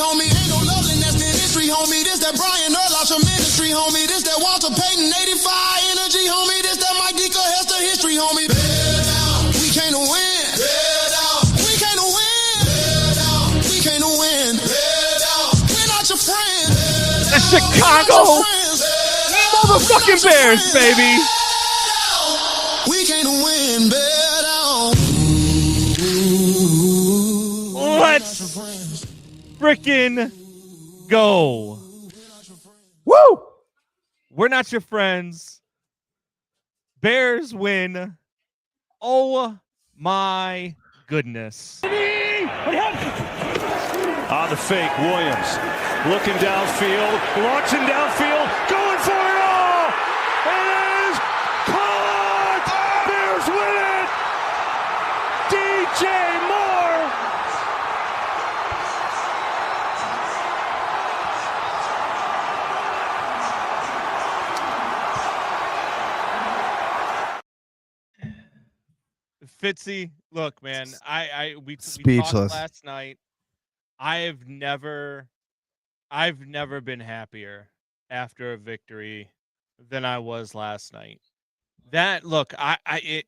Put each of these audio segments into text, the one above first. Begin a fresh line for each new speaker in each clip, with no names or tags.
homie. Ain't no love in that history, homie. This that Brian Urlacher ministry, homie. This that Walter Payton 85 energy, homie. This that Mike Ditka Hester history, homie. Bear down. We can't win. Bear down. We can't win. Bear down. We can't win. Bear down. We're not your friends.
The Chicago motherfucking Bears, baby.
We can't win. Bear down.
Let's frickin' go.
Woo!
We're not your friends. Bears win. Oh my goodness.
On the fake, Williams looking downfield, launching downfield, going for it all. It is caught. Bears win it. DJ Moore.
Fitzy, look, man, we
Speechless.
talked last night. I've never been happier after a victory than I was last night. That look,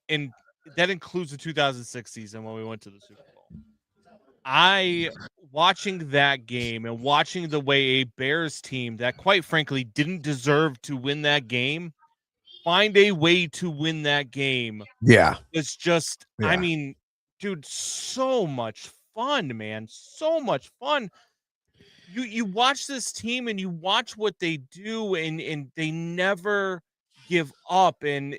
and that includes the 2006 season when we went to the Super Bowl. Watching that game and watching the way a Bears team that quite frankly didn't deserve to win that game find a way to win that game.
Yeah.
It's just,
Yeah.
I mean, dude, so much fun, man. So much fun. You watch this team and you watch what they do and they never give up. And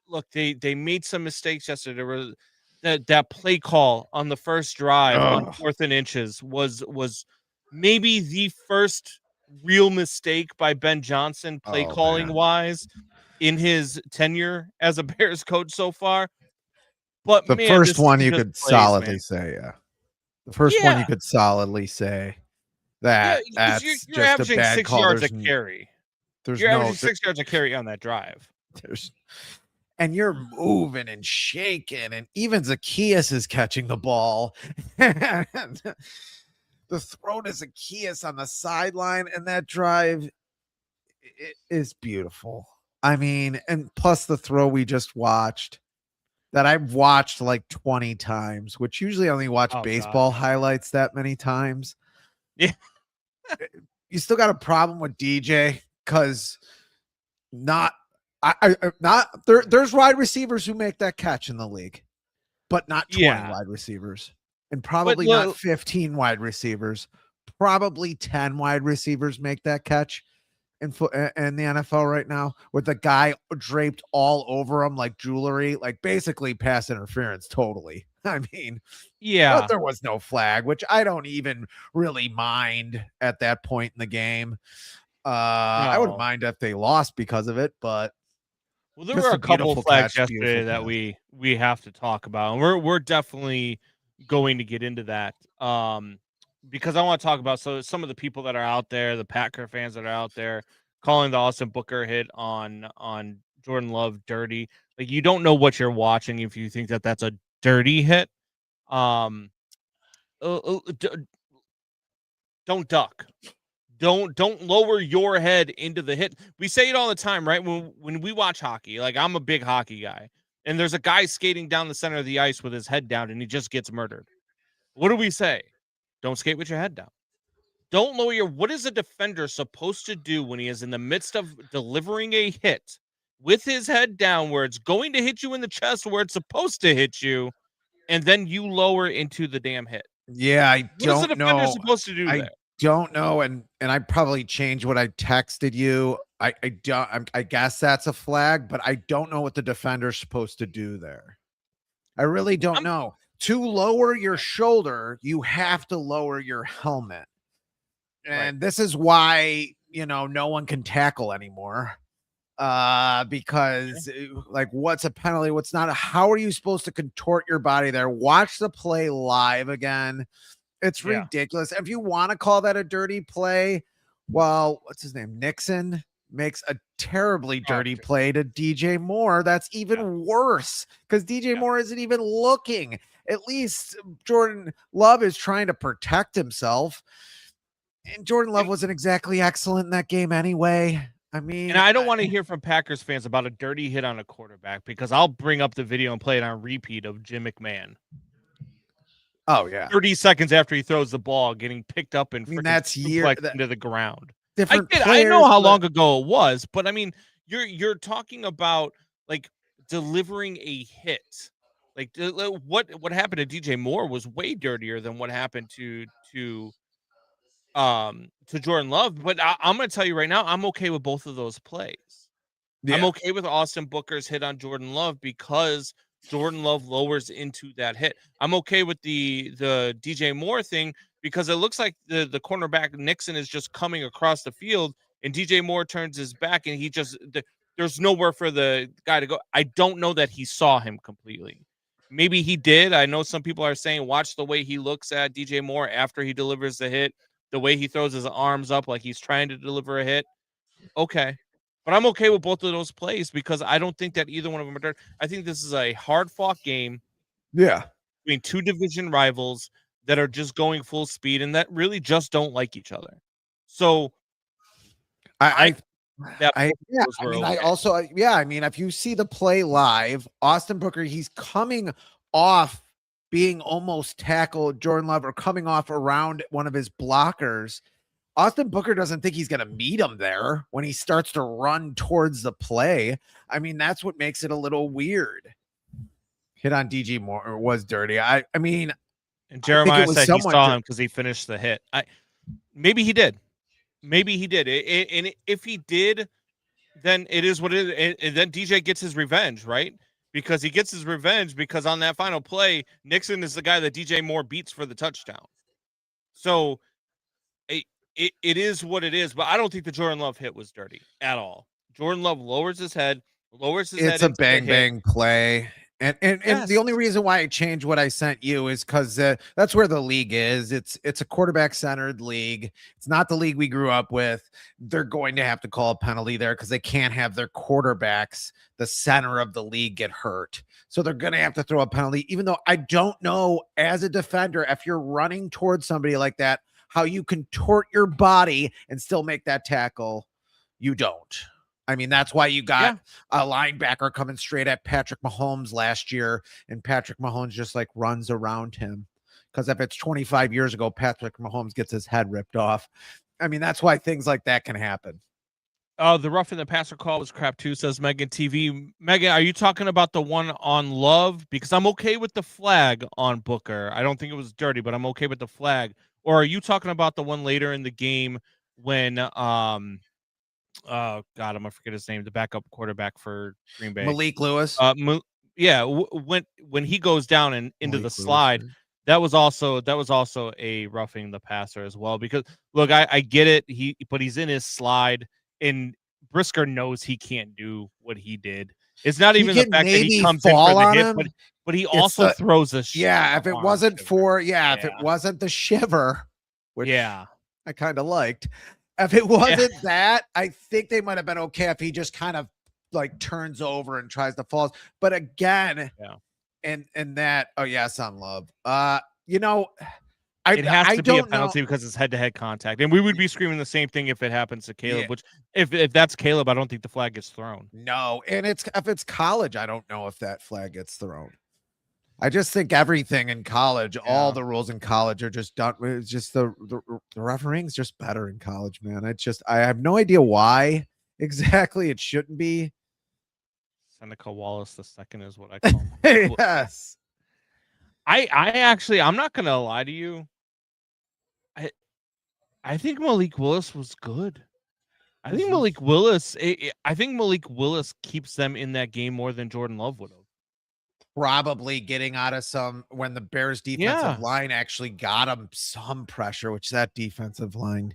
look, they made some mistakes yesterday. There was that play call on the first drive on 4th and inches was maybe the first real mistake by Ben Johnson play calling wise in his tenure as a Bears coach so far. But
the
man,
first one you
just
could
plays,
solidly
man.
say, yeah. The first one you could solidly say that that's
you're
just
averaging
a bad
6
call.
yards a
There's
carry.
There's
You're
no
averaging 6 yards a carry on that drive.
and you're moving and shaking, and even Zacchaeus is catching the ball. And the throw to Zacchaeus on the sideline and that drive it is beautiful. I mean, and plus the throw we just watched that I've watched like 20 times, which usually I only watch baseball highlights that many times.
Yeah.
You still got a problem with DJ because there's wide receivers who make that catch in the league, but not 20 wide receivers, and probably not 15 wide receivers. Probably 10 wide receivers make that catch in the NFL right now, with a guy draped all over him like jewelry, like basically pass interference. Totally. I mean, but there was no flag, which I don't even really mind at that point in the game. I wouldn't mind if they lost because of it, but
there were a couple of flags yesterday that we have to talk about, and we're definitely going to get into that. Because I want to talk about some of the people that are out there, the Packer fans that are out there calling the Austin Booker hit on Jordan Love dirty. Like, you don't know what you're watching if you think that that's a dirty hit. Don't duck. Don't lower your head into the hit. We say it all the time, right? When we watch hockey, like, I'm a big hockey guy, and there's a guy skating down the center of the ice with his head down and he just gets murdered. What do we say? Don't skate with your head down. Don't lower your. What is a defender supposed to do when he is in the midst of delivering a hit with his head down, where it's going to hit you in the chest, where it's supposed to hit you, and then you lower into the damn hit?
Yeah, I don't know.
What is a defender supposed to do there?
Don't know, and I probably changed what I texted you. I guess that's a flag, but I don't know what the defender's supposed to do there. I really don't know. To lower your shoulder, you have to lower your helmet. And this is why, no one can tackle anymore. Because like, what's a penalty? What's not? How are you supposed to contort your body there? Watch the play live again. It's ridiculous. If you want to call that a dirty play, well, what's his name? Nixon makes a terribly dirty play to DJ Moore. That's even worse because DJ Moore isn't even looking. At least Jordan Love is trying to protect himself. And Jordan Love wasn't exactly excellent in that game anyway. I mean,
and I don't want to hear from Packers fans about a dirty hit on a quarterback, because I'll bring up the video and play it on repeat of Jim McMahon.
Oh yeah,
30 seconds after he throws the ball, getting picked up and
that's
into the ground.
Different players,
I know how long ago it was, but I mean, you're talking about like delivering a hit. Like what happened to DJ Moore was way dirtier than what happened to Jordan Love. But I'm going to tell you right now, I'm okay with both of those plays. Yeah. I'm okay with Austin Booker's hit on Jordan Love because Jordan Love lowers into that hit. I'm okay with the DJ Moore thing because it looks like the cornerback Nixon is just coming across the field and DJ Moore turns his back and he just there's nowhere for the guy to go. I don't know that he saw him completely. Maybe he did. I know some people are saying watch the way he looks at DJ Moore after he delivers the hit, the way he throws his arms up like he's trying to deliver a hit. Okay. But I'm okay with both of those plays because I don't think that either one of them are dirty. I think this is a hard-fought game.
Yeah.
Between two division rivals that are just going full speed and that really just don't like each other. So
I mean, if you see the play live, Austin Booker, he's coming off being almost tackled Jordan Love or coming off around one of his blockers. Austin Booker doesn't think he's going to meet him there when he starts to run towards the play. I mean, that's what makes it a little weird. Hit on DJ Moore was dirty. I mean,
and Jeremiah said he saw him because he finished the hit. Maybe he did. Maybe he did. And if he did, then it is what it is. And then DJ gets his revenge, right? Because he gets his revenge because on that final play, Nixon is the guy that DJ Moore beats for the touchdown. So it is what it is, but I don't think the Jordan Love hit was dirty at all. Jordan Love lowers his head. It's
a bang play. And yes. The only reason why I changed what I sent you is because that's where the league is. It's a quarterback centered league. It's not the league we grew up with. They're going to have to call a penalty there because they can't have their quarterbacks, the center of the league, get hurt. So they're going to have to throw a penalty, even though I don't know as a defender, if you're running towards somebody like that, how you contort your body and still make that tackle. You don't. I mean, that's why you got a linebacker coming straight at Patrick Mahomes last year, and Patrick Mahomes just like runs around him. Because if it's 25 years ago, Patrick Mahomes gets his head ripped off. I mean, that's why things like that can happen.
The roughing the passer call was crap too, says Megan TV. Megan, are you talking about the one on Love? Because I'm okay with the flag on Booker. I don't think it was dirty, but I'm okay with the flag. Or are you talking about the one later in the game when oh God, I'm gonna forget his name, the backup quarterback for Green Bay,
Malik Lewis.
When he goes down and into Malik the slide, Lewis, that was also a roughing the passer as well. Because look, I get it, but he's in his slide, and Brisker knows he can't do what he did. It's not even the fact that he comes in for the hit, but he also throws a
if it wasn't for if it wasn't the shiver, which I kind of liked. If it wasn't that, I think they might have been okay if he just kind of like turns over and tries to fall. But again, and that on Love.
It has to be a penalty because it's head-to-head contact, and we would be screaming the same thing if it happens to Caleb. Which, if that's Caleb, I don't think the flag gets thrown.
No, and if it's college, I don't know if that flag gets thrown. I just think everything in college, all the rules in college are just done. It's just the refereeing's just better in college, man. I have no idea why exactly it shouldn't be.
Seneca Wallace II is what I call him.
Yes.
I'm not gonna lie to you. I think Malik Willis was good. I think Malik Willis keeps them in that game more than Jordan Love would have.
Probably getting out of some when the Bears defensive line actually got him some pressure, which that defensive line,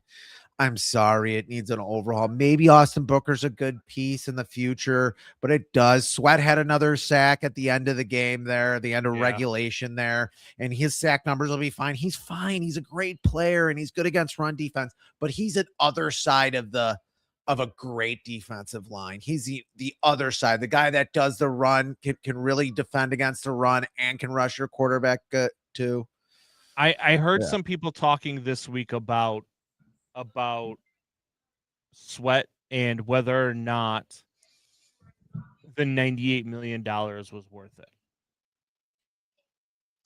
I'm sorry, it needs an overhaul. Maybe Austin Booker's a good piece in the future, but it does. Sweat had another sack at the end of the game there, the end of regulation there, and his sack numbers will be fine. He's fine. He's a great player, and he's good against run defense, but he's at other side of a great defensive line. He's the other side, the guy that does the run, can really defend against the run and can rush your quarterback too.
I heard some people talking this week about about Sweat and whether or not the $98 million was worth it.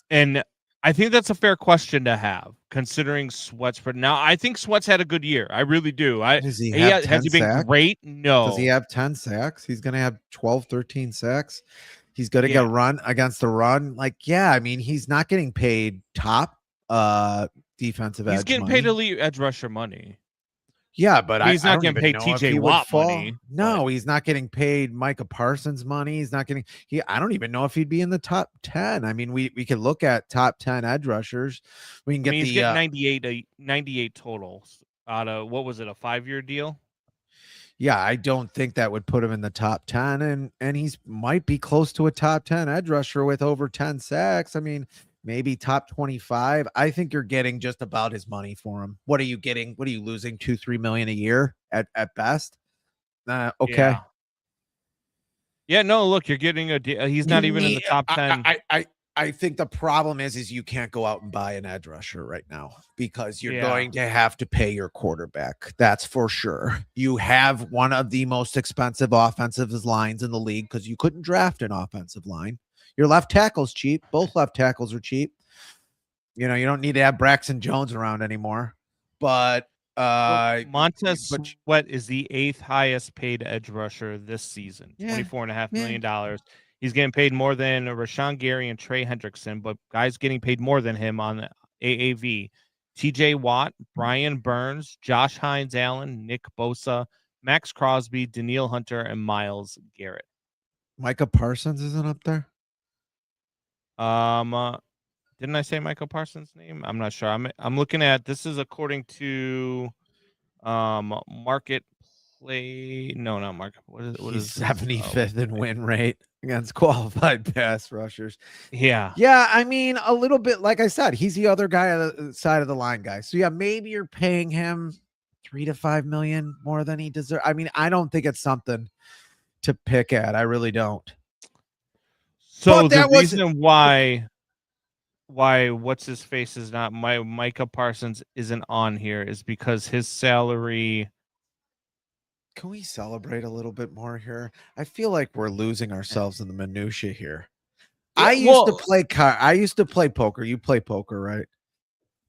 And I think that's a fair question to have, considering Sweat's. But now I think Sweat's had a good year. I really do.
Does he have 10
has he been
sacks?
great? No.
Does he have 10 sacks? He's going to have 12, 13 sacks. He's going to get run against the run. Like, yeah, I mean, he's not getting paid top defensive edge.
He's getting paid elite edge rusher money.
Yeah, but
he's not getting paid TJ Watt money.
No, he's not getting paid Micah Parsons money. He's not getting I don't even know if he'd be in the top 10. I mean, we could look at top 10 edge rushers. We can get
he's getting 98 total out of, what was it, a 5-year deal?
Yeah, I don't think that would put him in the top 10, and he's might be close to a top 10 edge rusher with over 10 sacks. I mean, maybe top 25. I think you're getting just about his money for him. What are you getting? What are you losing? 2-3 million a year at best? Okay.
Yeah, no, look, you're getting he's not even in the top 10.
I think the problem is you can't go out and buy an edge rusher right now because you're going to have to pay your quarterback. That's for sure. You have one of the most expensive offensive lines in the league because you couldn't draft an offensive line. Your left tackle's cheap. Both left tackles are cheap. You know, you don't need to have Braxton Jones around anymore. But
Montez Sweat is the 8th highest paid edge rusher this season. $24.5 million. He's getting paid more than Rashawn Gary and Trey Hendrickson, but guys getting paid more than him on AAV. TJ Watt, Brian Burns, Josh Hines Allen, Nick Bosa, Max Crosby, Danielle Hunter, and Myles Garrett.
Micah Parsons isn't up there?
Didn't I say Micah Parsons' name? I'm not sure. I'm looking at, this is according to Market Play. No, not Market. What is
75th in win rate against qualified pass rushers.
Yeah.
I mean, a little bit, like I said, he's the other guy on the side of the line guy. So yeah, maybe you're paying him 3 to 5 million more than he deserves. I mean, I don't think it's something to pick at. I really don't.
So the reason why what's his face is not Micah Parsons isn't on here is because his salary.
Can we celebrate a little bit more here? I feel like we're losing ourselves in the minutia here. I used to play poker. You play poker, right?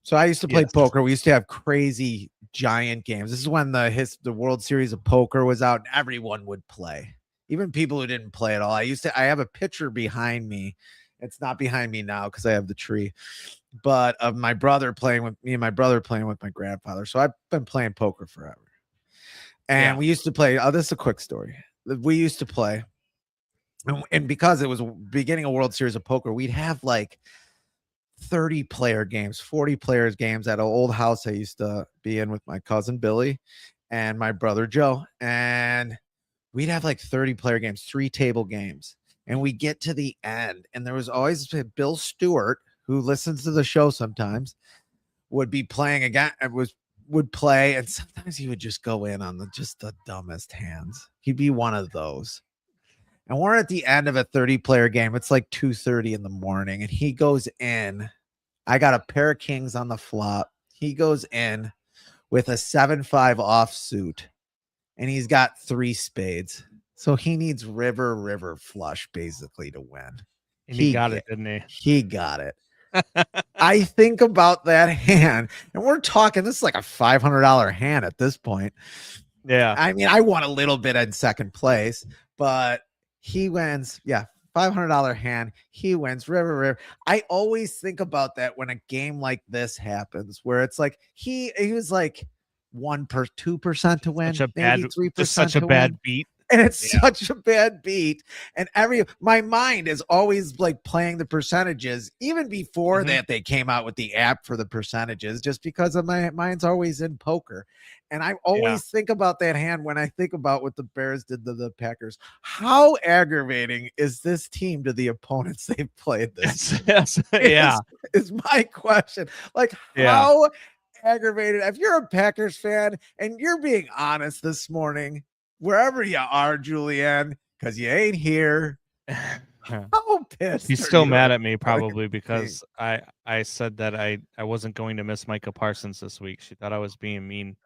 So I used to play poker. We used to have crazy giant games. This is when the World Series of Poker was out and everyone would play. Even people who didn't play at all. I have a picture behind me. It's not behind me now because I have the tree, but of my brother playing with me and my brother playing with my grandfather. So I've been playing poker forever. And we used to play. Oh, this is a quick story. We used to play. And because it was beginning of World Series of Poker, we'd have like 30 player games, 40 players games at an old house I used to be in with my cousin Billy and my brother Joe. And we'd have like 30 player games, 3 table games. And we get to the end. And there was always Bill Stewart, who listens to the show sometimes, would be playing again. Would play, and sometimes he would just go in on the dumbest hands. He'd be one of those. And we're at the end of a 30-player game. It's like 2:30 in the morning, and he goes in. I got a pair of kings on the flop. He goes in with a 7-5 offsuit, and he's got 3 spades. So he needs river flush basically to win.
And he got it, didn't he?
He got it. I think about that hand, and we're talking, this is like a $500 hand at this point.
Yeah.
I mean, I won a little bit in second place, but he wins. Yeah. $500 hand. He wins. River. I always think about that when a game like this happens, where it's like he was like 2% to win, maybe 3%.
Such a bad beat.
And it's such a bad beat. And my mind is always like playing the percentages, even before that they came out with the app for the percentages, just because of my mind's always in poker. And I always think about that hand when I think about what the Bears did to the Packers. How aggravating is this team to the opponents they've played this? Is my question. Like, how aggravated? If you're a Packers fan and you're being honest this morning, wherever you are, Julianne, because you ain't here. How pissed?
He's still mad at me probably because I said that I wasn't going to miss Micah Parsons this week. She thought I was being mean.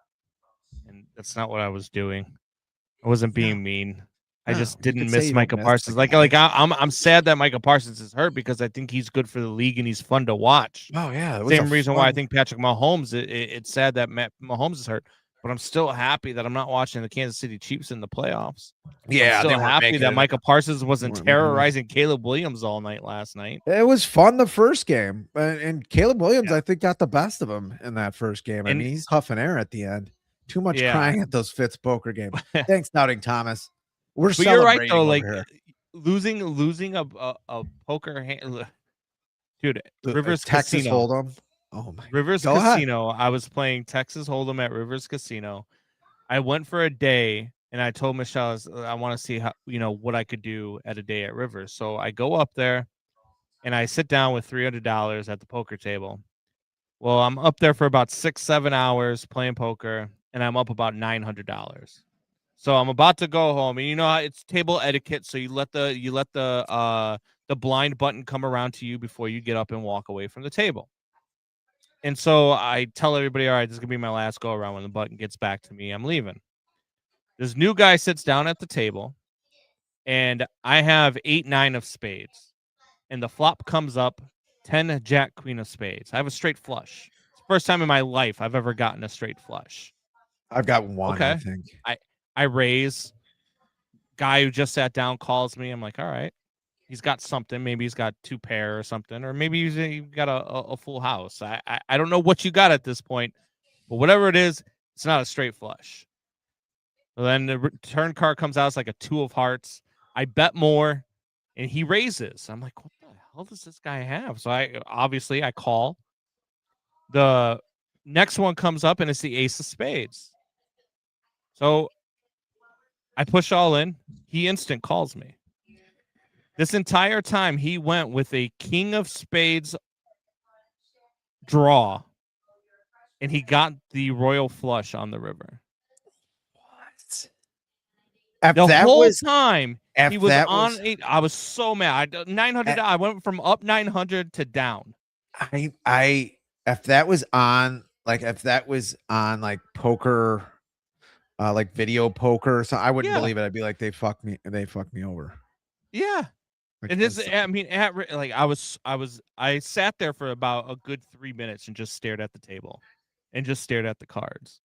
and that's not what I was doing. I wasn't being mean. I just
you
didn't
could say
miss
you don't
Micah
miss
Parsons.
the guy.
I'm sad that Micah Parsons is hurt because I think he's good for the league and he's fun to watch.
Oh yeah, it was
Same reason why I think Patrick Mahomes. It's sad that Mahomes is hurt, but I'm still happy that I'm not watching the Kansas City Chiefs in the playoffs.
Yeah,
I'm still happy that Micah Parsons wasn't terrorizing Caleb Williams all night last night.
It was fun the first game, and Caleb Williams, I think, got the best of him in that first game. I mean, he's huffing air at the end. Too much crying at those Fitz poker games. Thanks, Doubting Thomas. We're celebrating. You're right though.
Like
here.
losing a poker hand, dude. Rivers
Texas
Casino.
Hold'em. Oh my.
Rivers Casino. I was playing Texas Hold'em at Rivers Casino. I went for a day. And I told Michelle, I want to see how, what I could do at a day at Rivers. So I go up there and I sit down with $300 at the poker table. Well, I'm up there for about 6-7 hours playing poker, and I'm up about $900. So I'm about to go home, and it's table etiquette. So you let the blind button come around to you before you get up and walk away from the table. And so I tell everybody, all right, this is gonna be my last go around. When the button gets back to me, I'm leaving. This new guy sits down at the table, and I have 8-9 of spades, and the flop comes up 10 Jack Queen of spades. I have a straight flush. It's the first time in my life I've ever gotten a straight flush.
I've got one. Okay. I think
I raise. Guy who just sat down calls me. I'm like, all right, he's got something. Maybe he's got 2 pair or something, or maybe he's got a full house. I don't know what you got at this point, but whatever it is, it's not a straight flush. So then the return card comes out. It's like a 2 of hearts. I bet more, and he raises. I'm like, what the hell does this guy have? So I call. The next one comes up, and it's the ace of spades. So I push all in. He instant calls me. This entire time, he went with a king of spades draw, and he got the royal flush on the river. The whole time he was on 8. I was so mad. $900. I went from up 900 to down.
If that was on like poker, like video poker, so I wouldn't believe it. I'd be like, they fucked me over.
Yeah. Like, and this, I mean, I sat there for about a good 3 minutes and just stared at the table and just stared at the cards.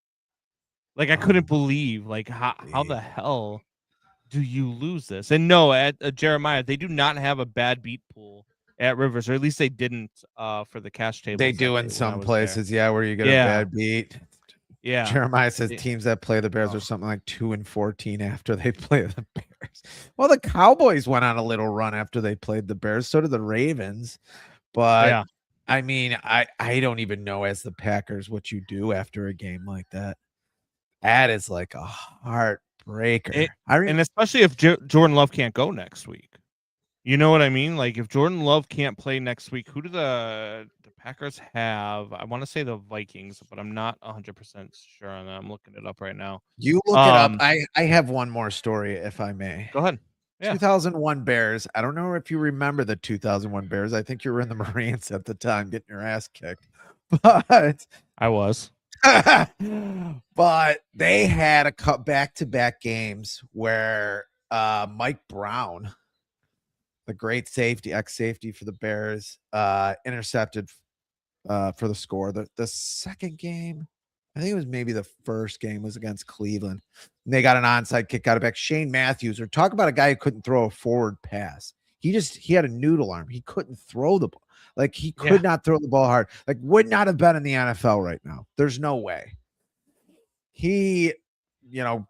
Like, I couldn't believe, like, how the hell do you lose this? And no, at Jeremiah, they do not have a bad beat pool at Rivers, or at least they didn't for the cash table.
They do in some places, where you get a bad beat.
Yeah.
Jeremiah says teams that play the Bears are something like 2-14 after they play the Bears. Well, the Cowboys went on a little run after they played the Bears. So did the Ravens. But I mean, I don't even know as the Packers what you do after a game like that. That is like a heartbreaker.
And especially if Jordan Love can't go next week. You know what I mean? Like, if Jordan Love can't play next week, who do the Packers have? I want to say the Vikings, but I'm not 100% sure on that. I'm looking it up right now.
You look it up. I have one more story, if I may.
Go ahead. Yeah.
2001 Bears. I don't know if you remember the 2001 Bears. I think you were in the Marines at the time getting your ass kicked. But
I was.
But they had a back-to-back games where Mike Brown, the great ex-safety for the Bears, intercepted for the score. The second game, I think it was maybe the first game, was against Cleveland. And they got an onside kick out of back. Shane Matthews, or talk about a guy who couldn't throw a forward pass. He had a noodle arm. He couldn't throw the ball. Like, he could not throw the ball hard. Like, would not have been in the NFL right now. There's no way. He,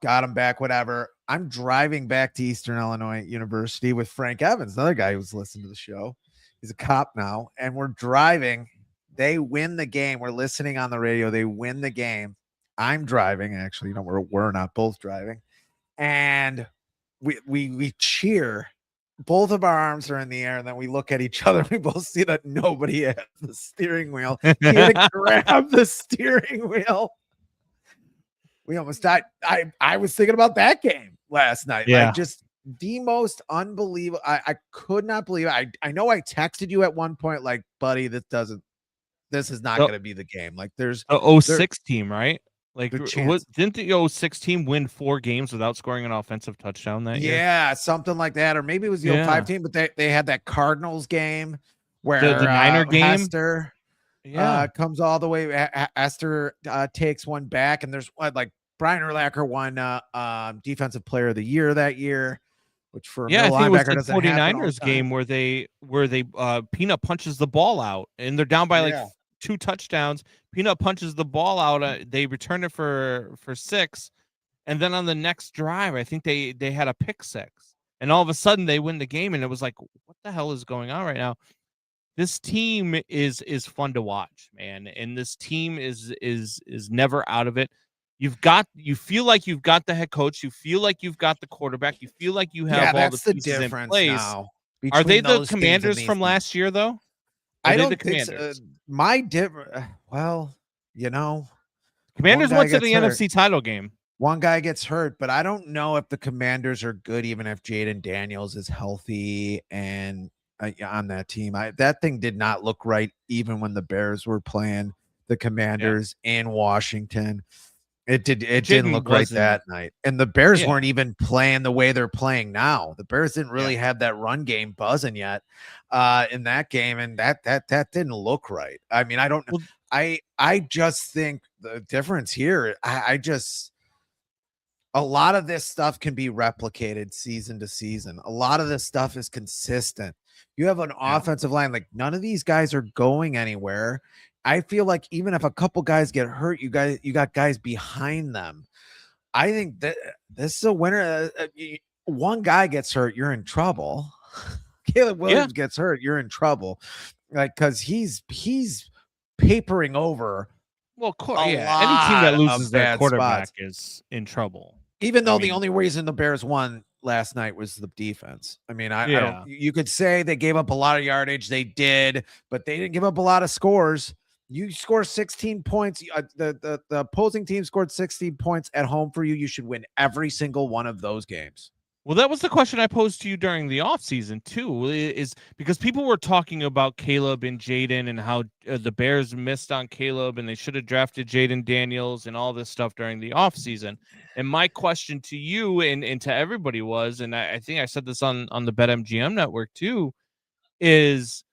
got him back, whatever. I'm driving back to Eastern Illinois University with Frank Evans, another guy who's listened to the show. He's a cop now. And we're driving. They win the game. We're listening on the radio. They win the game. I'm driving. Actually, we're not both driving. And we cheer. Both of our arms are in the air, and then we look at each other. We both see that nobody has the steering wheel. He had to grab the steering wheel. We almost died. I was thinking about that game last night.
Yeah.
Like, just the most unbelievable. I could not believe it. I know I texted you at one point, like, buddy, this is not going to be the game. Like, there's
a 06 team, right? Like, what didn't the 06 team win 4 games without scoring an offensive touchdown that year?
Yeah, something like that. Or maybe it was the 05 team, but they had that Cardinals game where
the Niner game.
Hester comes all the way. Hester takes one back, and there's like Brian Urlacher won defensive player of the year that year, which for a middle
I think
linebacker
it was
doesn't
the
happen all
49ers
the time.
game where they Peanut punches the ball out and they're down by like 2 touchdowns. Peanut punches the ball out. They return it for 6, and then on the next drive, I think they had a pick 6, and all of a sudden they win the game, and it was like, what the hell is going on right now? This team is fun to watch, man, and this team is never out of it. You feel like you've got the head coach, you feel like you've got the quarterback, you feel like you have all the pieces in place.
Now.
Are they the Commanders from last year, though?
I don't think so. Well,
Commanders went to the NFC title game.
One guy gets hurt, but I don't know if the Commanders are good, even if Jaden Daniels is healthy and on that team. That thing did not look right, even when the Bears were playing the Commanders in Washington. It didn't look right that night. And the Bears weren't even playing the way they're playing now. The Bears didn't really have that run game buzzing yet in that game. And that didn't look right. I mean, I don't know. I just think the difference here, a lot of this stuff can be replicated season to season. A lot of this stuff is consistent. You have an offensive line, like none of these guys are going anywhere. I feel like even if a couple guys get hurt, you got guys behind them. I think that this is a winner. One guy gets hurt, you're in trouble. Caleb Williams gets hurt, you're in trouble. Like, because he's papering over.
Well, of course, any team that loses their quarterback is in trouble.
Even though the only reason the Bears won last night was the defense. I mean, I don't. You could say they gave up a lot of yardage. They did, but they didn't give up a lot of scores. You score 16 points. The opposing team scored 16 points at home for you. You should win every single one of those games.
Well, that was the question I posed to you during the offseason, too, is because people were talking about Caleb and Jaden and how the Bears missed on Caleb and they should have drafted Jaden Daniels and all this stuff during the offseason. And my question to you and to everybody was, and I think I said this on the BetMGM network, too, is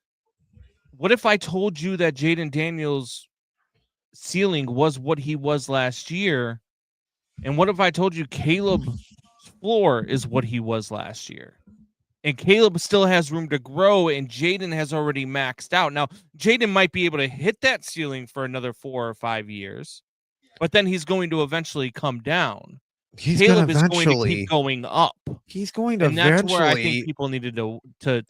what if I told you that Jaden Daniels' ceiling was what he was last year? And what if I told you Caleb's floor is what he was last year? And Caleb still has room to grow, and Jaden has already maxed out. Now, Jaden might be able to hit that ceiling for another 4 or 5 years, but then he's going to eventually come down. Caleb is going to keep going up.
He's going to
eventually. That's where I think people needed to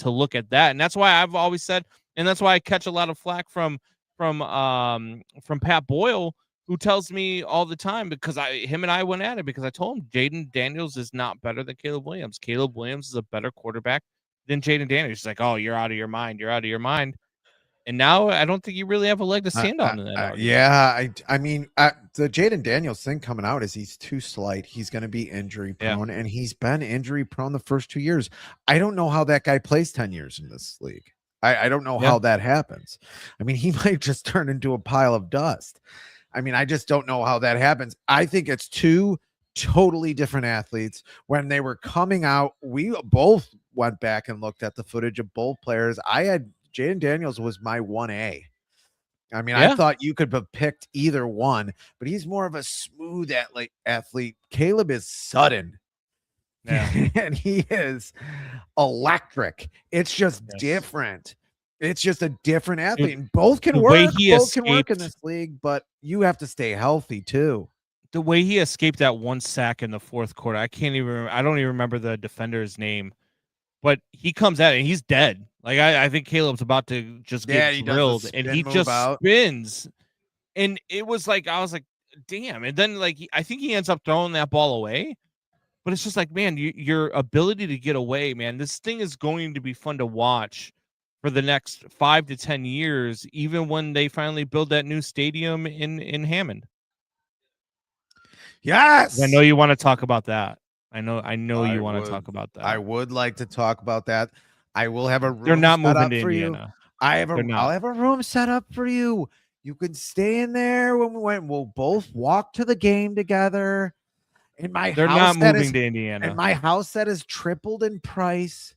look at that. And that's why I've always said, and that's why I catch a lot of flack from Pat Boyle, who tells me all the time, because him and I went at it, because I told him Jaden Daniels is not better than Caleb Williams. Caleb Williams is a better quarterback than Jaden Daniels. He's like, oh, you're out of your mind. You're out of your mind. And now I don't think you really have a leg to stand on in that argument.
I mean, the Jaden Daniels thing coming out is he's too slight. He's going to be injury prone, and he's been injury prone the first 2 years. I don't know how that guy plays 10 years in this league. I don't know how that happens. I mean, he might just turn into a pile of dust. I mean, I just don't know how that happens. I think it's two totally different athletes. When they were coming out, we both went back and looked at the footage of both players. I had Jaden Daniels was my 1A. I mean, I thought you could have picked either one, but he's more of a smooth athlete. Caleb is sudden. Yeah. And he is electric. It's just different. It's just a different athlete. And both can work. Both can work in this league, but you have to stay healthy too.
The way he escaped that one sack in the fourth quarter, I don't even remember the defender's name, but he comes at it and he's dead. Like I think Caleb's about to just get drilled, and he just spins. And it was like, I was like, damn. And then I think he ends up throwing that ball away. But it's just like, man, your ability to get away, man, this thing is going to be fun to watch for the next 5 to 10 years, even when they finally build that new stadium in Hammond.
Yes.
I know you want to talk about that. I know you want to talk about that.
I would like to talk about that. I will have a room.
They're not moving to
Indiana. I'll have a room set up for you. You can stay in there when we went. We'll both walk to the game together. In my
They're
house,
not moving to Indiana.
And my house that is tripled in price.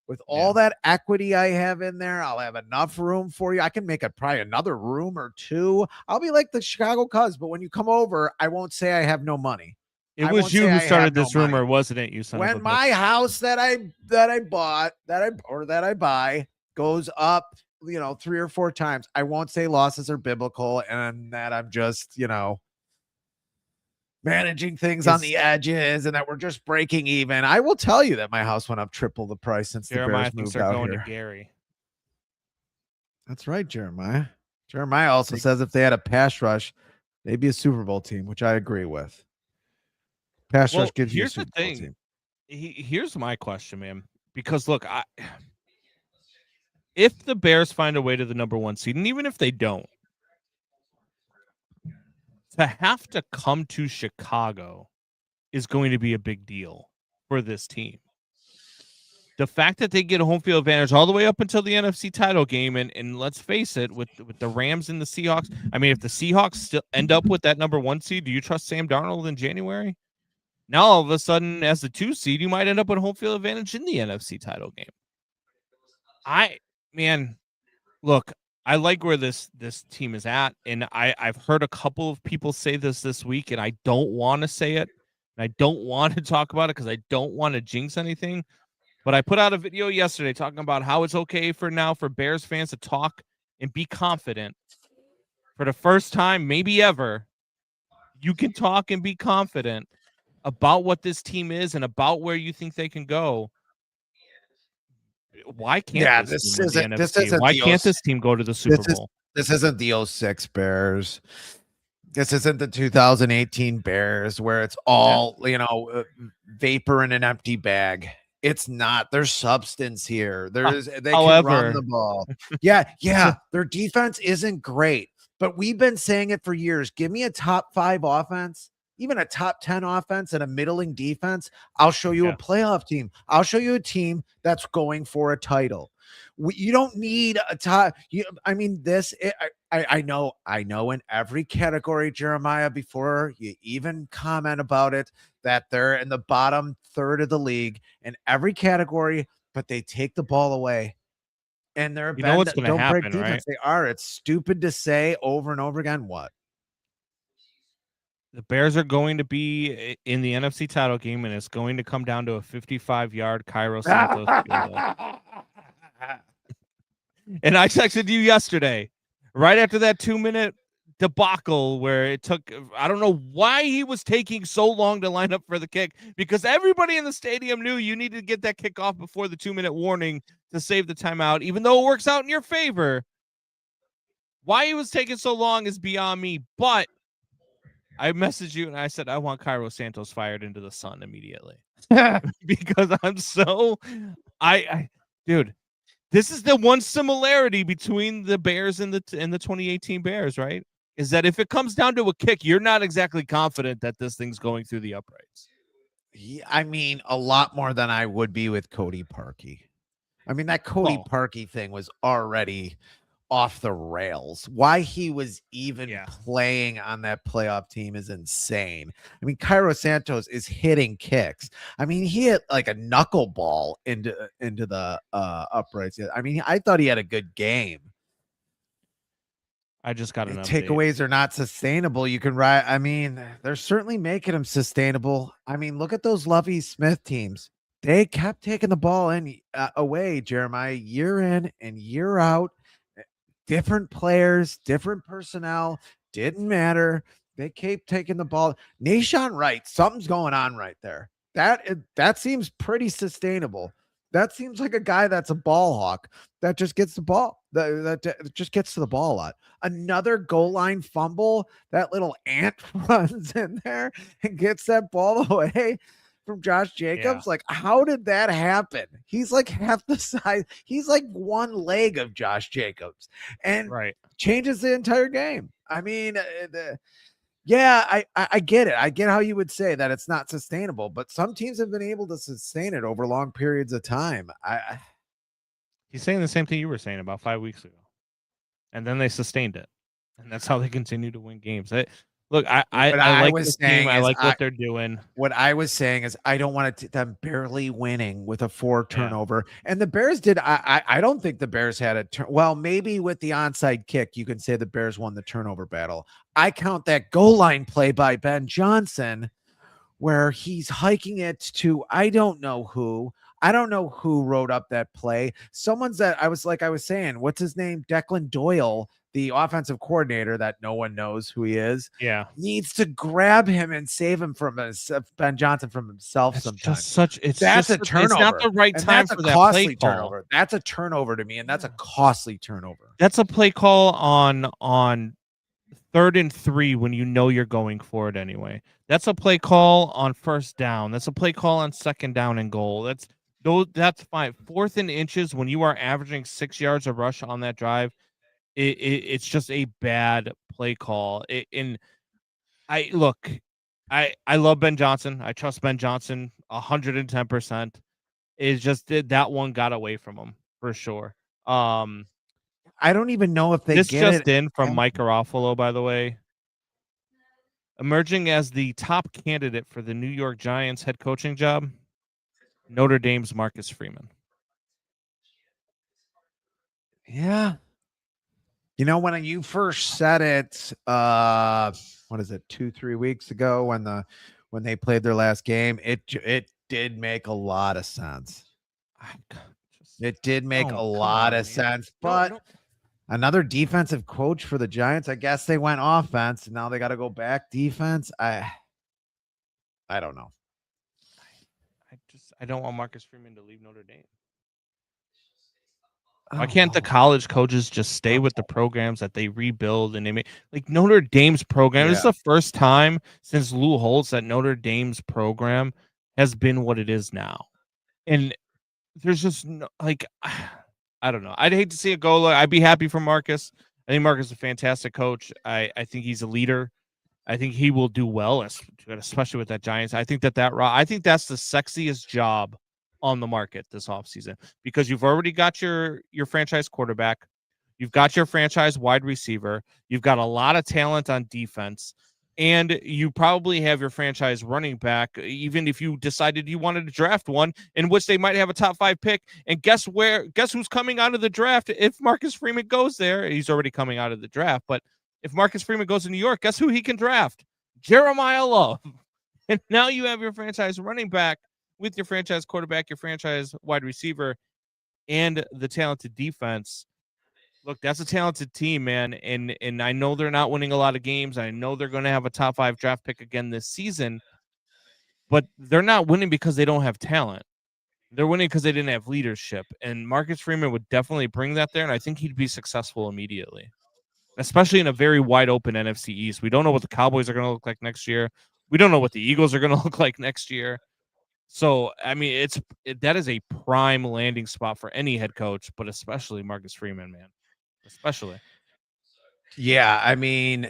With all that equity I have in there, I'll have enough room for you. I can make probably another room or two. I'll be like the Chicago Cubs, but when you come over, I won't say I have no money.
It was you who started this rumor, wasn't it? You son of a bitch.
When my house that I buy goes up, 3 or 4 times, I won't say losses are biblical and that I'm just, managing things on the edges and that we're just breaking even. I will tell you that my house went up triple the price since
Jeremiah
the Bears moved
out
going
here. To Gary.
That's right, Jeremiah. Jeremiah also says if they had a pass rush, they'd be a Super Bowl team, which I agree with. Pass rush gives you a Super Bowl team.
Here's my question, man. Because look, if the Bears find a way to the number 1 seed, and even if they don't, to have to come to Chicago is going to be a big deal for this team. The fact that they get a home field advantage all the way up until the NFC title game, and let's face it, with the Rams and the Seahawks, I mean, if the Seahawks still end up with that number 1 seed, do you trust Sam Darnold in January? Now, all of a sudden, as the 2 seed, you might end up with home field advantage in the NFC title game. Look, I like where this team is at, and I've heard a couple of people say this week, and I don't want to say it, and I don't want to talk about it because I don't want to jinx anything, but I put out a video yesterday talking about how it's okay for Bears fans to talk and be confident. For the first time, maybe ever, you can talk and be confident about what this team is and about where you think they can go. Why can't this team win the NFC? Why can't this team go to the Super Bowl?
This isn't the 06 Bears. This isn't the 2018 Bears where it's all, vapor in an empty bag. It's not. There's substance here. They can run the ball. Yeah. Their defense isn't great, but we've been saying it for years. Give me a top 5 offense, even a top 10 offense and a middling defense. I'll show you a playoff team. I'll show you a team that's going for a title. You don't need a top. I know in every category, Jeremiah, before you even comment about it, that they're in the bottom third of the league in every category, but they take the ball away. And they're
what's going to happen, right?
They are. It's stupid to say over and over again. What?
The Bears are going to be in the NFC title game, and it's going to come down to a 55-yard Cairo Santos field goal. And I texted you yesterday, right after that 2-minute debacle where it took, I don't know why he was taking so long to line up for the kick, because everybody in the stadium knew you needed to get that kick off before the 2-minute warning to save the timeout, even though it works out in your favor. Why he was taking so long is beyond me, but I messaged you and I said, I want Cairo Santos fired into the sun immediately. Because I'm so, dude, this is the one similarity between the Bears and the 2018 Bears, right? Is that if it comes down to a kick, you're not exactly confident that this thing's going through the uprights.
I mean, a lot more than I would be with Cody Parkey. I mean, that Cody Parkey thing was already off the rails. Why he was even playing on that playoff team is insane. I mean, Cairo Santos is hitting kicks. I mean, he hit like a knuckleball into the uprights. I mean, I thought he had a good game.
I just got an
takeaways are not sustainable. You can ride. I mean, they're certainly making them sustainable. I mean, look at those Lovie Smith teams. They kept taking the ball away, Jeremiah, year in and year out. Different players, different personnel, didn't matter. They kept taking the ball. Nahshon Wright, something's going on right there. That seems pretty sustainable. That seems like a guy that's a ball hawk that just gets the ball. That just gets to the ball a lot. Another goal line fumble. That little ant runs in there and gets that ball away from Josh Jacobs. Like, how did that happen? He's like half the size. He's like one leg of Josh Jacobs and changes the entire game. I mean, I get it. I get how you would say that it's not sustainable, but some teams have been able to sustain it over long periods of time.
He's saying the same thing you were saying about 5 weeks ago, and then they sustained it. and that's how they continue to win games. Look, I
I
like
was
this team.
saying
I
is
like what they're doing.
What I was saying is I don't want them barely winning with a 4
Yeah.
turnover. And the Bears did. I don't think the Bears had a turn. Well, maybe with the onside kick, you can say the Bears won the turnover battle. I count that goal line play by Ben Johnson, where he's hiking it to I don't know who. I don't know who wrote up that play. Someone's that I was saying, what's his name? Declan Doyle, the offensive coordinator that no one knows who he is.
Yeah.
Needs to grab him and save him from Ben Johnson from himself sometimes. That's a turnover.
It's not the right time for that play call.
Turnover. That's a turnover to me, and that's a costly turnover.
That's a play call on 3rd and 3 when you know you're going for it anyway. That's a play call on 1st down. That's a play call on 2nd down and goal. That's fine. 4th and inches when you are averaging 6 yards a rush on that drive. It's just a bad play call. I love Ben Johnson. I trust Ben Johnson 110%. It's just that one got away from him for sure.
I don't even know if they
this
get
just
it.
in from Mike Garofalo, by the way. Emerging as the top candidate for the New York Giants head coaching job, Notre Dame's Marcus Freeman.
Yeah. You know, when you first said it, what is it, 2-3 weeks ago when they played their last game, it did make a lot of sense. It did make a lot of sense, but another defensive coach for the Giants. I guess they went offense, and now they got to go back defense. I don't know.
I don't want Marcus Freeman to leave Notre Dame. Why can't the college coaches just stay with the programs that they rebuild and they make like Notre Dame's program? This is the first time since Lou Holtz that Notre Dame's program has been what it is now. And there's just no, like, I don't know. I'd hate to see it go. I'd be happy for Marcus. I think Marcus is a fantastic coach. I think he's a leader. I think he will do well, especially with that Giants. I think that's the sexiest job on the market this offseason because you've already got your franchise quarterback. You've got your franchise wide receiver. You've got a lot of talent on defense. And you probably have your franchise running back, even if you decided you wanted to draft one in which they might have a top 5 pick. And guess who's coming out of the draft? If Marcus Freeman goes there, he's already coming out of the draft. But if Marcus Freeman goes to New York, guess who he can draft? Jeremiah Love. And now you have your franchise running back with your franchise quarterback, your franchise wide receiver, and the talented defense. Look, that's a talented team, man. And I know they're not winning a lot of games. I know they're going to have a top 5 draft pick again this season, but they're not winning because they don't have talent. They're winning because they didn't have leadership. And Marcus Freeman would definitely bring that there. And I think he'd be successful immediately, especially in a very wide open NFC East. We don't know what the Cowboys are going to look like next year. We don't know what the Eagles are going to look like next year. So, I mean, that is a prime landing spot for any head coach, but especially Marcus Freeman, man. Especially.
Yeah, I mean,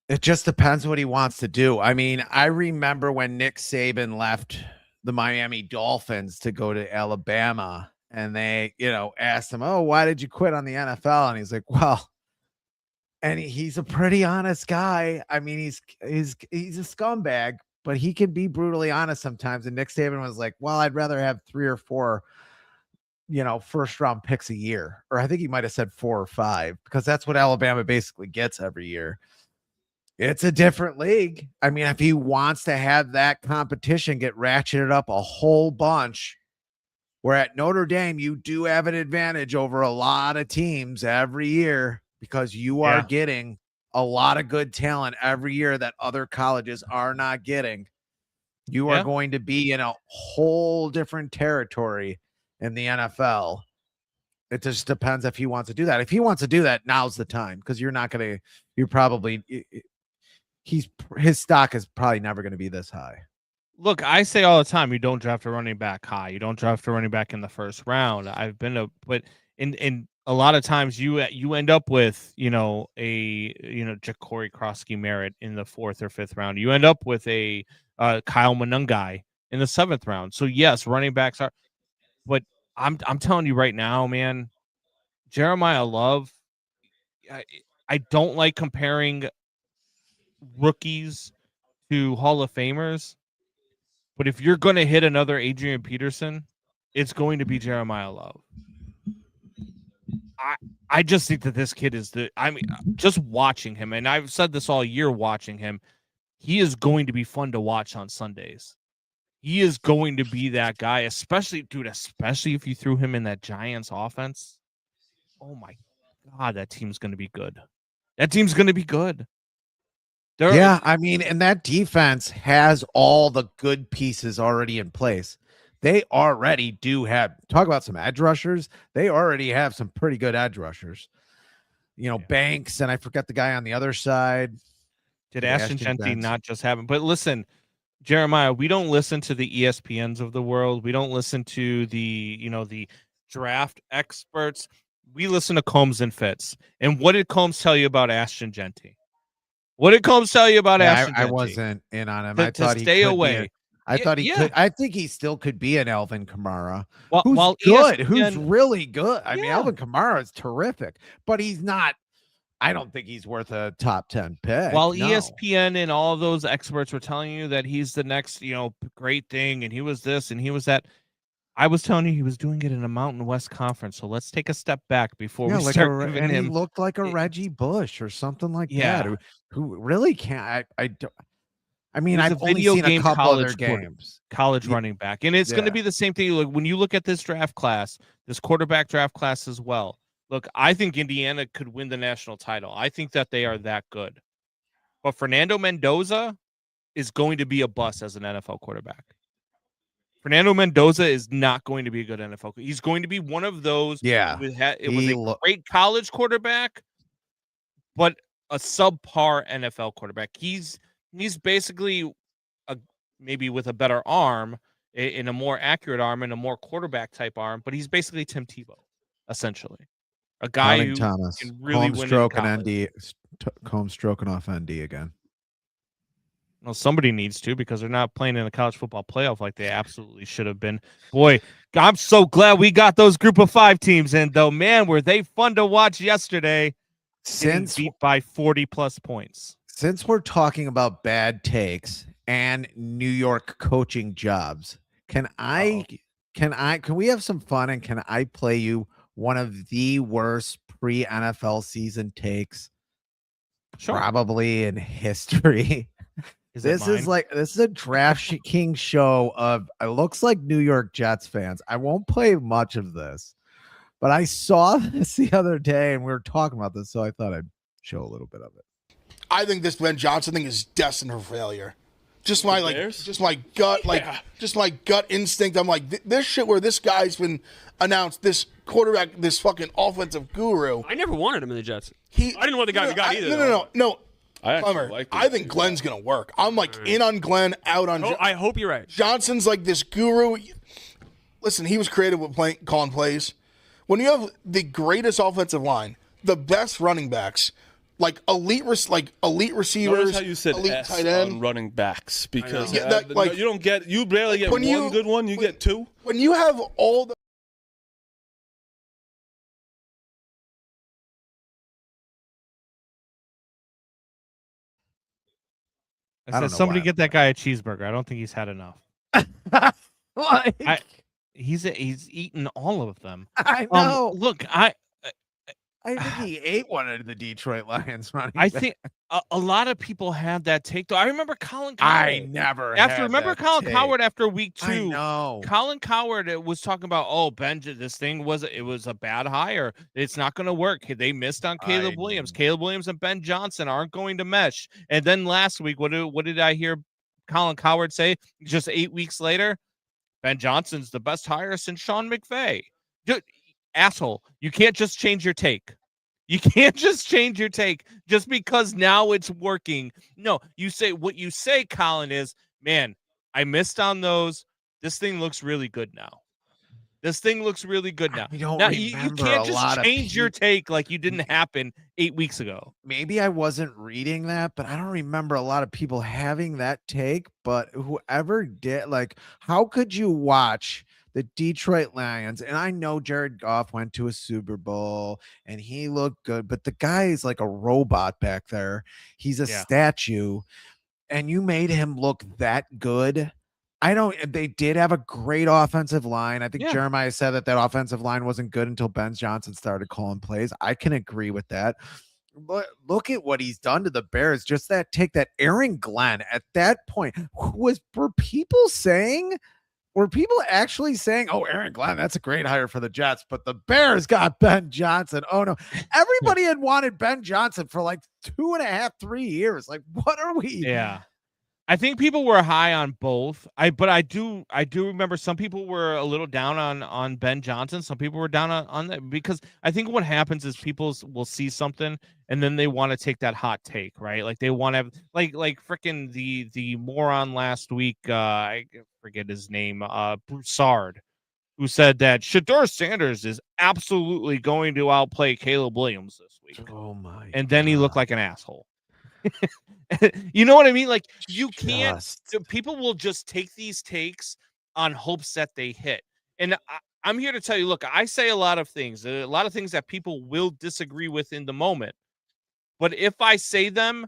it just depends what he wants to do. I mean, I remember when Nick Saban left the Miami Dolphins to go to Alabama and they, asked him, "Oh, why did you quit on the NFL?" And he's like, "Well," and he's a pretty honest guy. I mean, he's a scumbag, but he can be brutally honest sometimes. And Nick Saban was like, "Well, I'd rather have 3 or 4 first round picks a year," or I think he might have said 4 or 5 because that's what Alabama basically gets every year. It's a different league. I mean, if he wants to have that competition get ratcheted up a whole bunch, where at Notre Dame, you do have an advantage over a lot of teams every year because you are getting a lot of good talent every year that other colleges are not getting. You are going to be in a whole different territory in the NFL. It just depends if he wants to do that. If he wants to do that, now's the time because his stock is probably never going to be this high.
Look, I say all the time, you don't draft a running back high. You don't draft a running back in the first round. But in a lot of times you end up with, Ja'Cory Krosky Merritt in the 4th or 5th round. You end up with a Kyle Monangai in the 7th round. So yes, running backs are, but I'm telling you right now, man, Jeremiah Love I don't like comparing rookies to Hall of Famers, but if you're going to hit another Adrian Peterson, it's going to be Jeremiah Love. I just think that this kid is just watching him, and I've said this all year watching him, he is going to be fun to watch on Sundays. He is going to be that guy, especially if you threw him in that Giants offense. Oh my God, that team's going to be good. That team's going to be good.
Yeah, I mean, and that defense has all the good pieces already in place. They already do have, talk about some edge rushers. They already have some pretty good edge rushers. Banks, and I forget the guy on the other side.
Did Ashton Jeanty not just have him? But listen, Jeremiah, we don't listen to the ESPNs of the world. We don't listen to the draft experts. We listen to Combs and Fitz. And what did Combs tell you about Ashton Jeanty? What did Combs tell you about Ashton Jeanty?
I wasn't in on him.
I thought he stay away.
I thought he could. I think he still could be an Alvin Kamara,
who's
good, who's really good. I mean, Alvin Kamara is terrific, but he's not. I don't think he's worth a top 10 pick.
While ESPN and all of those experts were telling you that he's the next, great thing, and he was this and he was that, I was telling you he was doing it in a Mountain West Conference. So let's take a step back before we start giving him.
He looked like a Reggie Bush or something like that. Who really can't. I mean, I've only seen a couple other games.
College running back, and it's going to be the same thing. Like when you look at this draft class, this quarterback draft class as well. Look, I think Indiana could win the national title. I think that they are that good. But Fernando Mendoza is going to be a bust as an NFL quarterback. Fernando Mendoza is not going to be a good NFL. He's going to be one of those.
Yeah.
It was a great college quarterback, but a subpar NFL quarterback. He's basically maybe with a better arm, in a more accurate arm, and a more quarterback type arm, but he's basically Tim Tebow, essentially. A guy who
Thomas.
can really win in college.
Combs stroking off ND again.
Well, somebody needs to, because they're not playing in the college football playoff like they absolutely should have been. Boy, I'm so glad we got those group of 5 teams in, though. Man, were they fun to watch yesterday. Since beat by 40+ points.
Since we're talking about bad takes and New York coaching jobs, can we have some fun, and can I play you one of the worst pre-NFL season takes probably in history? This is a Draft King show of, it looks like New York Jets fans. I won't play much of this, but I saw this the other day and we were talking about this, so I thought I'd show a little bit of it.
I think this Ben Johnson thing is destined for failure. Just my gut instinct. I'm like, this shit where this guy's been announced, this quarterback, this fucking offensive guru.
I never wanted him in the Jets. I didn't want the guy we got either.
No. I think Glenn's gonna work. I'm like in on Glenn, out on.
I hope you're right.
Johnson's like this guru. Listen, he was creative with calling plays. When you have the greatest offensive line, the best running backs, like elite receivers.
Notice how you said
elite
S
tight end
on running backs, because
you
barely get one good one. You get 2.
When you have all the.
I said, somebody get that guy a cheeseburger. I don't think he's had enough. He's eaten all of them.
I know.
Look,
I think he ate one of the Detroit Lions running.
I think a lot of people had that take, though. I remember Colin Cowherd.
I never
Colin Cowherd after week 2.
I know.
Colin Cowherd was talking about, Ben, this thing was a bad hire. It's not going to work. They missed on Caleb Williams. Caleb Williams and Ben Johnson aren't going to mesh. And then last week, what did I hear Colin Cowherd say? Just 8 weeks later, Ben Johnson's the best hire since Sean McVay. Asshole, you can't just change your take. You can't just change your take just because now it's working. No, what you say, Colin, is, man, I missed on those. This thing looks really good now. Now you can't just change your take like you didn't happen 8 weeks ago.
Maybe I wasn't reading that, but I don't remember a lot of people having that take. But whoever did, how could you watch the Detroit Lions, and I know Jared Goff went to a Super Bowl and he looked good, but the guy is like a robot back there. He's a statue, and you made him look that good. They did have a great offensive line. I think Jeremiah said that offensive line wasn't good until Ben Johnson started calling plays. I can agree with that. But look at what he's done to the Bears. Just that Aaron Glenn at that point were people actually saying, oh, Aaron Glenn, that's a great hire for the Jets, but the Bears got Ben Johnson. Oh no. Everybody had wanted Ben Johnson for like 2.5, 3 years. Like, what are we?
Yeah. I think people were high on both. But I do remember some people were a little down on Ben Johnson. Some people were down on that, because I think what happens is people will see something and then they want to take that hot take, right? Like they want to have like freaking the moron last week. I forget his name. Broussard, who said that Shedeur Sanders is absolutely going to outplay Caleb Williams this week.
Oh my!
And then he looked like an asshole. You know what I mean? Like, you can't. People will just take these takes on hopes that they hit. And I'm here to tell you, look, I say a lot of things that people will disagree with in the moment. But if I say them,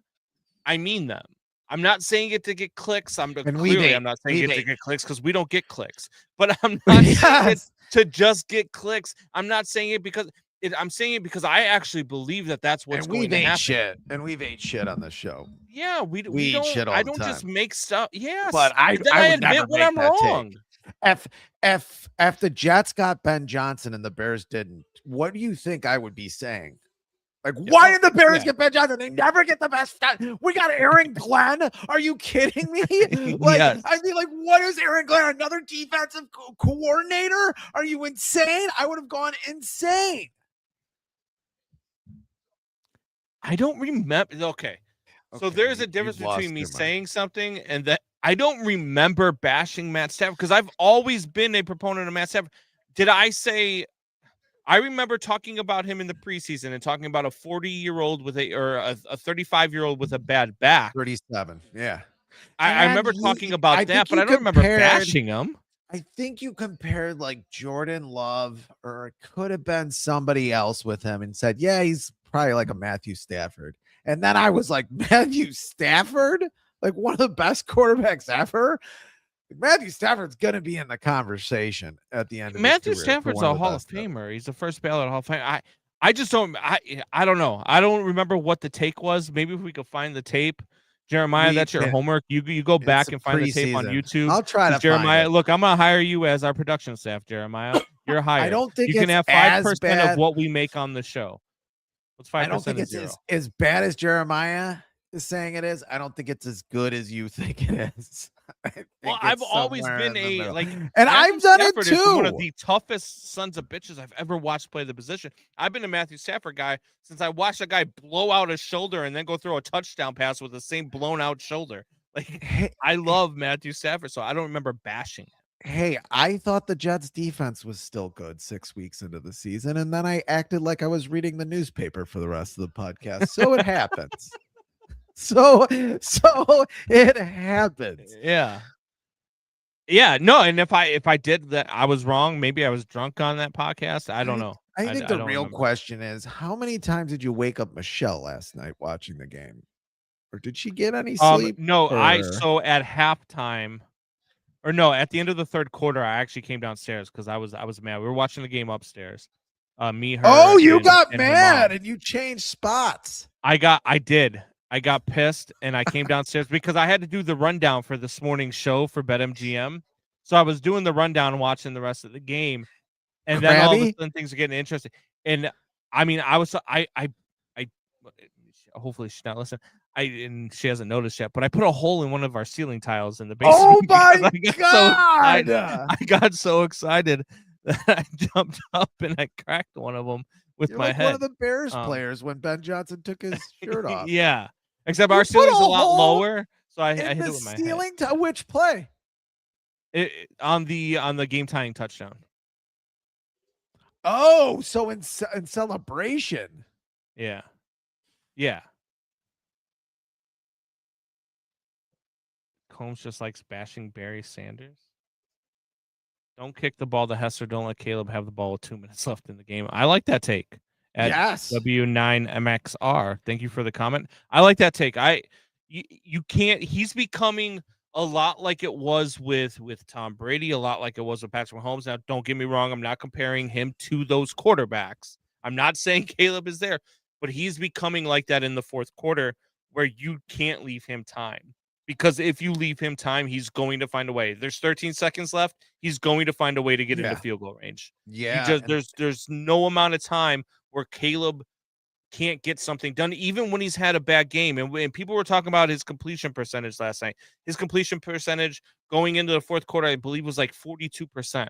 I mean them. I'm not saying it to get clicks. I'm not saying it to get clicks because we don't get clicks. But I'm not saying it to just get clicks. I'm not saying it because I'm saying it because I actually believe that that's what's going to happen.
And we've ate shit on this show.
Yeah, we
eat shit all the time.
I don't just make stuff. Yes,
but I admit when I'm wrong. If the Jets got Ben Johnson and the Bears didn't, what do you think I would be saying? Like, why did the Bears get Ben Johnson? They never get the best. We got Aaron Glenn. Are you kidding me? I'd be like, what is Aaron Glenn? Another defensive coordinator? Are you insane? I would have gone insane.
I don't remember. Okay. So there's a difference between me saying something and that I don't remember bashing Matt Stafford, because I've always been a proponent of Matt Stafford. Did I say? I remember talking about him in the preseason and talking about a 40-year-old with a 35-year-old with a bad back.
37. Yeah.
I remember talking about that, but I don't remember bashing him.
I think you compared like Jordan Love, or it could have been somebody else with him, and said, yeah, he's probably like a Matthew Stafford. And then I was like, Matthew Stafford? Like one of the best quarterbacks ever? Matthew Stafford's going to be in the conversation at the end of
Matthew Stafford's a Hall of Famer. He's the first ballot Hall of Fame. I just don't I don't know. I don't remember what the take was. Maybe if we could find the tape. Jeremiah, that's your homework. You go back and find the tape on YouTube.
I'll try to
Jeremiah,
find it.
Look, I'm going to hire you as our production staff, Jeremiah. You're hired.
I don't think
you can have 5% of what we make on the show. What's 5%?
I don't think it's as bad as Jeremiah is saying it is. I don't think it's as good as you think it is.
Well, I've always been
and I've done it too.
Is one of the toughest sons of bitches I've ever watched play the position. I've been a Matthew Stafford guy since I watched a guy blow out his shoulder and then go throw a touchdown pass with the same blown out shoulder. Like, I love Matthew Stafford, so I don't remember bashing him.
Hey, I thought the Jets defense was still good 6 weeks into the season, and then I acted like I was reading the newspaper for the rest of the podcast. So it happens. So it happens.
Yeah. No, and if I did that, I was wrong. Maybe I was drunk on that podcast. I don't know.
I think the real question is, how many times did you wake up Michelle last night watching the game? Or did she get any sleep?
No, so at halftime, or no, at the end of the third quarter, I actually came downstairs because I was mad. We were watching the game upstairs. Me, her.
Oh, you got mad and you changed spots.
I did. I got pissed and I came downstairs because I had to do the rundown for this morning's show for BetMGM. So I was doing the rundown and watching the rest of the game. And then all of a sudden things are getting interesting. And I mean, I hopefully she's not listening. And she hasn't noticed yet, but I put a hole in one of our ceiling tiles in the basement.
Oh my God.
I got so excited that I jumped up and I cracked one of them with my head.
One of the Bears players when Ben Johnson took his shirt off.
Yeah. Except our ceiling's a lot lower, so I hit it with my
ceiling
head.
Which play?
On the game tying touchdown.
Oh, so in celebration.
Yeah. Combs just likes bashing Barry Sanders. Don't kick the ball to Hester. Don't let Caleb have the ball with 2 minutes left in the game. I like that take. At
yes.
W9MXR. Thank you for the comment. I like that take. You can't. He's becoming a lot like it was with Tom Brady, a lot like it was with Patrick Mahomes. Now, don't get me wrong. I'm not comparing him to those quarterbacks. I'm not saying Caleb is there, but he's becoming like that in the fourth quarter where you can't leave him time. Because if you leave him time, he's going to find a way. There's 13 seconds left. He's going to find a way to get into field goal range.
Yeah.
There's no amount of time where Caleb can't get something done, even when he's had a bad game. And people were talking about his completion percentage last night. His completion percentage going into the fourth quarter, I believe, was like 42%.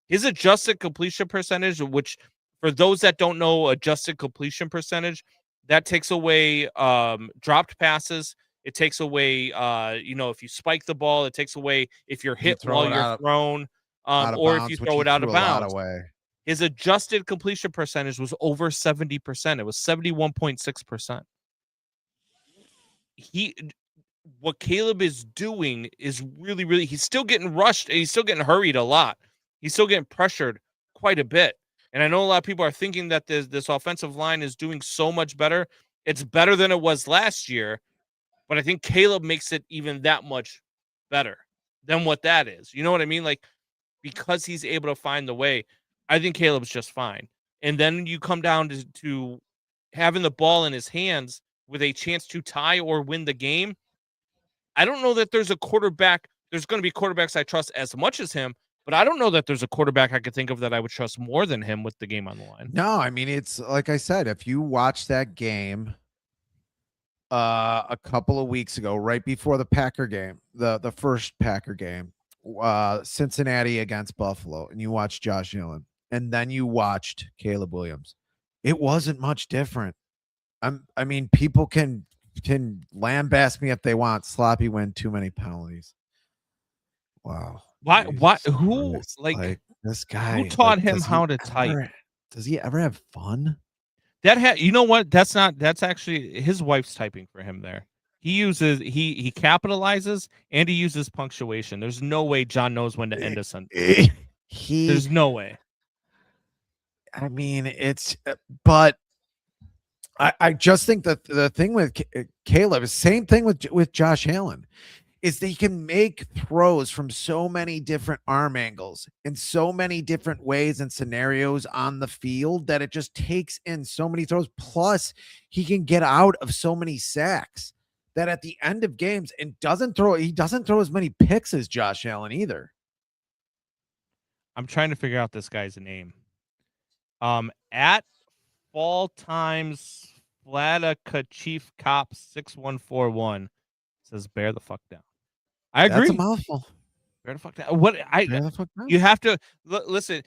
His adjusted completion percentage, which for those that don't know, adjusted completion percentage, that takes away dropped passes. It takes away, if you spike the ball, it takes away if you're hit while you're thrown, or if you throw it out of bounds. His adjusted completion percentage was over 70%. It was 71.6%. What Caleb is doing is really, really, he's still getting rushed. And he's still getting hurried a lot. He's still getting pressured quite a bit. And I know a lot of people are thinking that this offensive line is doing so much better. It's better than it was last year. But I think Caleb makes it even that much better than what that is. You know what I mean? Like, because he's able to find the way, I think Caleb's just fine. And then you come down to having the ball in his hands with a chance to tie or win the game. I don't know that there's a quarterback. There's going to be quarterbacks I trust as much as him, but I don't know that there's a quarterback I could think of that I would trust more than him with the game on the line.
No, I mean, it's like I said, if you watch that game a couple of weeks ago, right before the Packer game, the first Packer game, Cincinnati against Buffalo, and you watched Josh Allen, and then you watched Caleb Williams, it wasn't much different. I mean, people can lambaste me if they want. Sloppy win, too many penalties. Wow.
Why? Who like
this guy?
Who taught him how to type?
Does he ever have fun?
You know what? That's actually his wife's typing for him there. He capitalizes and he uses punctuation. There's no way John knows when to end a sentence. There's no way.
I mean, but I just think that the thing with Caleb is same thing with Josh Allen, is that he can make throws from so many different arm angles in so many different ways and scenarios on the field that it just takes in so many throws. Plus, he can get out of so many sacks that at the end of games and he doesn't throw as many picks as Josh Allen either.
I'm trying to figure out this guy's name. At Fall Times Flatica Chief Cop 6141 says bear the fuck down. I agree.
That's a mouthful.
Bear the fuck down. You have to listen.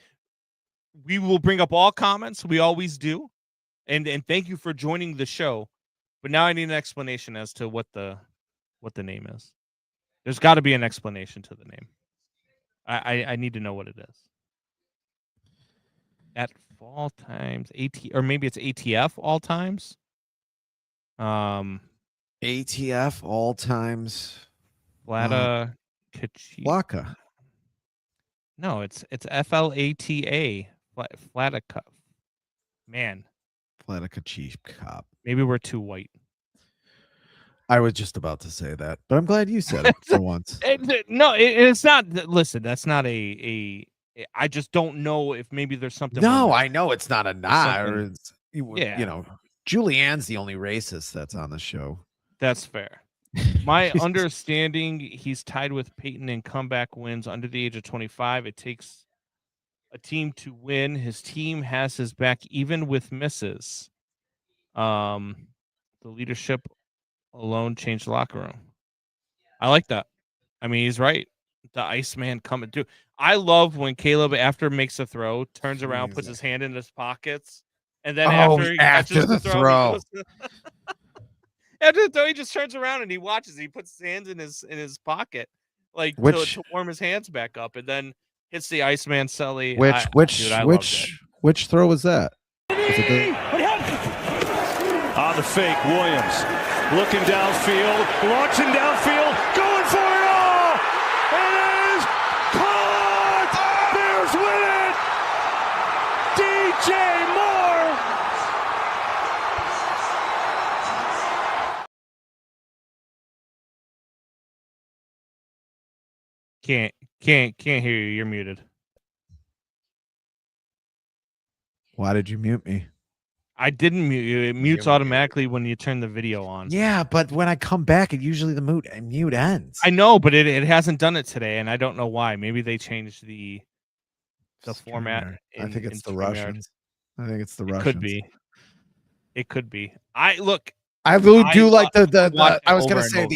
We will bring up all comments. We always do. And thank you for joining the show. But now I need an explanation as to what the name is. There's got to be an explanation to the name. I need to know what it is. At Fall Times or maybe it's ATF All Times.
ATF All Times.
Flata. No, it's FLATA. Flatica. Man.
Flatica Chief Cop.
Maybe we're too white.
I was just about to say that, but I'm glad you said it for once.
No, it's not. Listen, that's not a. I just don't know if maybe there's something.
No, I know it's not a nah. Or it's, Julianne's the only racist that's on the show.
That's fair. My understanding, he's tied with Peyton in comeback wins under the age of 25. It takes a team to win. His team has his back even with misses. The leadership alone changed the locker room. I like that. I mean, he's right. The Iceman coming through. I love when Caleb, after makes a throw, turns around, puts his hand in his pockets, and then after the throw. After the throw, he just turns around and he watches. He puts his hands in his pocket, like to warm his hands back up, and then hits the Iceman Sully.
Which throw was that?
On the fake, Williams looking downfield, launching downfield, going for it all. It is caught.
Can't hear you. You're muted.
Why did you mute me?
I didn't mute you. It mutes automatically when you turn the video on.
Yeah, but when I come back, it usually the mute ends.
I know, but it hasn't done it today, and I don't know why. Maybe they changed the format.
I think it's the Russians. I think it's the Russians.
Could be. It could be. I
do like the I was gonna say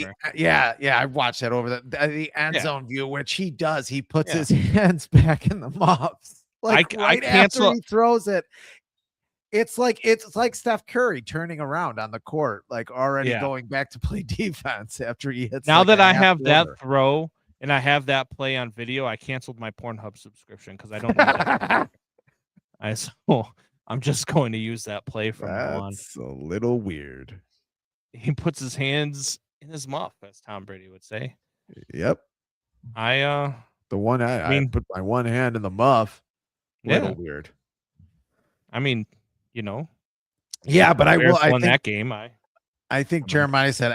I watched that over the end zone view, which he does. He puts his hands back in the muffs. Like after he throws it. It's like Steph Curry turning around on the court, like already going back to play defense after he hits.
Now that I have that throw and I have that play on video, I canceled my Pornhub subscription because I don't know that. I'm just going to use that play from now on.
That's a little weird.
He puts his hands in his muff, as Tom Brady would say.
Yep.
I
put my one hand in the muff. Little weird.
I mean, you know.
Yeah, but I think
that game.
I think Jeremiah said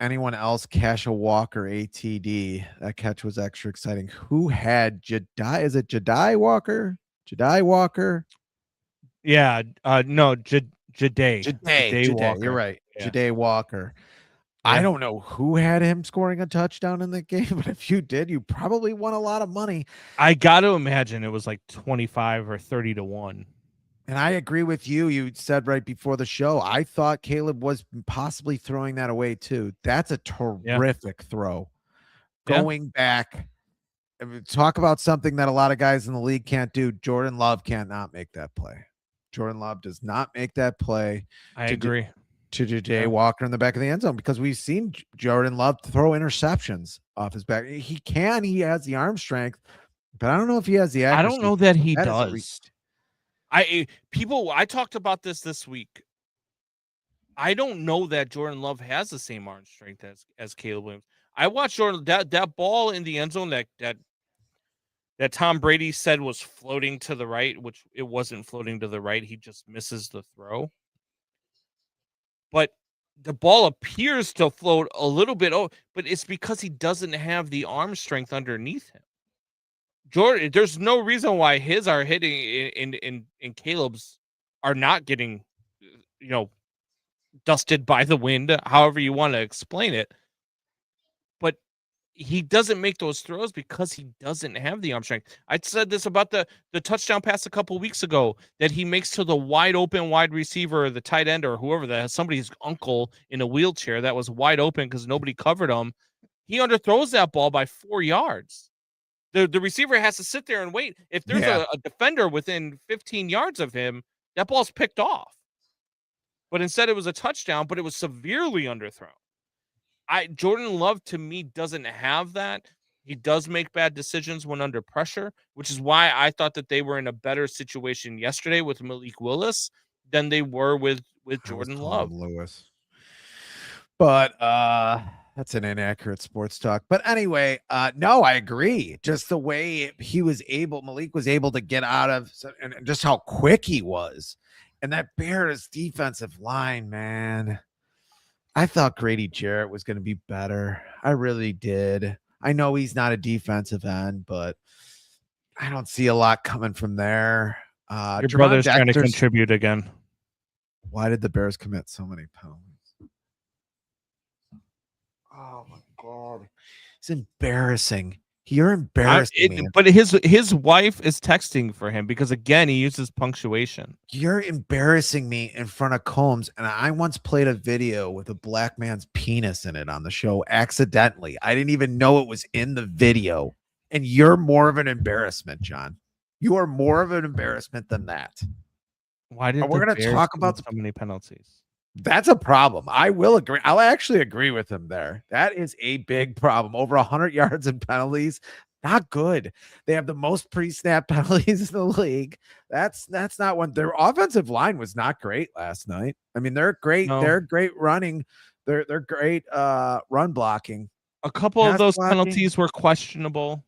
anyone else cash a Walker ATD. That catch was extra exciting. Who had Jedi? Is it Jedi Walker? Jedi Walker?
Yeah. No, Jade
Walker. You're right. Yeah. Jade Walker. Yeah. I don't know who had him scoring a touchdown in the game, but if you did, you probably won a lot of money.
I got to imagine it was like 25 or 30-1.
And I agree with you. You said right before the show, I thought Caleb was possibly throwing that away too. That's a terrific throw. Going back, talk about something that a lot of guys in the league can't do. Jordan Love cannot make that play. Jordan Love does not make that play.
I agree.
To Jay Walker in the back of the end zone, because we've seen Jordan Love throw interceptions off his back. He has the arm strength, but I don't know if he has the accuracy.
I don't know that he does. I talked about this week. I don't know that Jordan Love has the same arm strength as Caleb Williams. I watched Jordan that ball in the end zone that Tom Brady said was floating to the right, which it wasn't floating to the right. He just misses the throw. But the ball appears to float a little bit, but it's because he doesn't have the arm strength underneath him. Jordan, there's no reason why his are hitting in Caleb's are not getting, dusted by the wind, however you want to explain it. But he doesn't make those throws because he doesn't have the arm strength. I said this about the touchdown pass a couple weeks ago that he makes to the wide open wide receiver, or the tight end, or whoever that has somebody's uncle in a wheelchair that was wide open because nobody covered him. He underthrows that ball by 4 yards. The receiver has to sit there and wait. If there's a defender within 15 yards of him, that ball's picked off. But instead it was a touchdown, but it was severely underthrown. Jordan Love, to me, doesn't have that. He does make bad decisions when under pressure, which is why I thought that they were in a better situation yesterday with Malik Willis than they were with Jordan Love.
Lewis. But that's an inaccurate sports talk. But anyway, no, I agree. Just the way Malik was able to get out of, and just how quick he was. And that Bears defensive line, man. I thought Grady Jarrett was going to be better. I really did. I know he's not a defensive end, but I don't see a lot coming from there.
Your brother's trying to contribute again.
Why did the Bears commit so many penalties? Oh my God. It's embarrassing. You're embarrassing me.
But his wife is texting for him because, again, he uses punctuation.
You're embarrassing me in front of Combs. And I once played a video with a black man's penis in it on the show accidentally. I didn't even know it was in the video. And you're more of an embarrassment, John. You are more of an embarrassment than that.
Why did
we're going to talk about
so many penalties?
That's a problem. I will agree. I'll actually agree with him there. That is a big problem. Over 100 yards in penalties. Not good. They have the most pre-snap penalties in the league. That's not one. Their offensive line was not great last night. I mean, they're great. No. They're great running. They're great run blocking.
A couple of those penalties were questionable.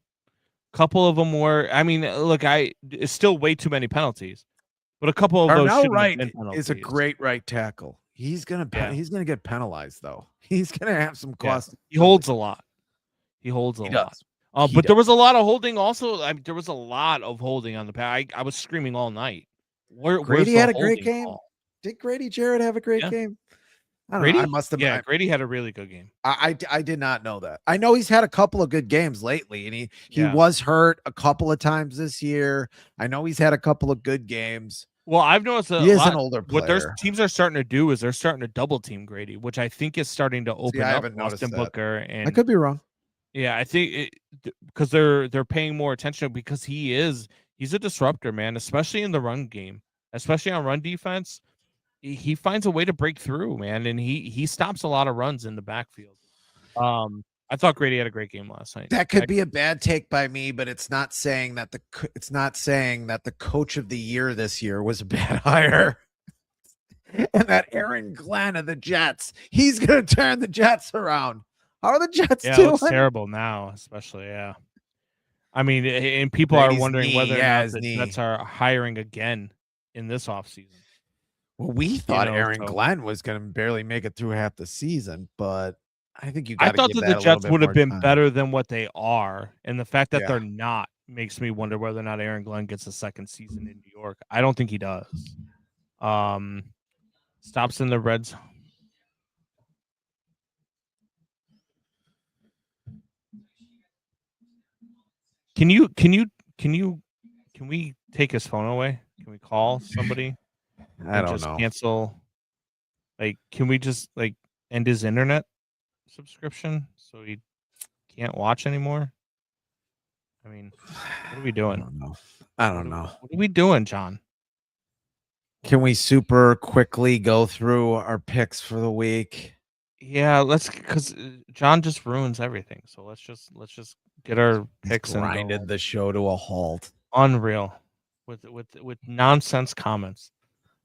A couple of them were. I mean, look, it's still way too many penalties. But a couple of those shouldn't have been penalties.
Is a great right tackle. He's gonna get penalized though. He's gonna have some costs.
He holds a lot. He holds a lot. But there was a lot of holding also. There was a lot of holding on the pass. I was screaming all night.
Grady had a great game. Ball? Did Grady Jarrett have a great game? I don't know. I must have.
Yeah, Grady had a really good game.
I did not know that. I know he's had a couple of good games lately, and he was hurt a couple of times this year. I know he's had a couple of good games.
Well, I've noticed
he is an older player.
What their teams are starting to do is they're starting to double team Grady, which I think is starting to open up Austin Booker. And
I could be wrong.
Yeah, I think because they're paying more attention because he's a disruptor, man, especially in the run game, especially on run defense. He finds a way to break through, man, and he stops a lot of runs in the backfield. I thought Grady had a great game last night.
That could be a bad take by me, but it's not saying that the coach of the year this year was a bad hire. And that Aaron Glenn of the Jets, he's going to turn the Jets around. How are the Jets doing?
It looks terrible now, especially, yeah. I mean, and people are wondering whether or not the Jets are hiring again in this offseason.
Well, we thought Aaron Glenn was going to barely make it through half the season, but I think you got to
I thought that the Jets would have been better than what they are, and the fact that they're not makes me wonder whether or not Aaron Glenn gets a second season in New York. I don't think he does. Stops in the red zone. Can we take his phone away? Can we call somebody?
I don't know.
Cancel. Like, can we just end his internet subscription so he can't watch anymore? I mean, what are we doing?
I don't know.
What are we doing, John?
Can we super quickly go through our picks for the week?
Yeah, let's, because John just ruins everything. So let's just get our picks and
grinded the show to a halt.
Unreal with nonsense comments.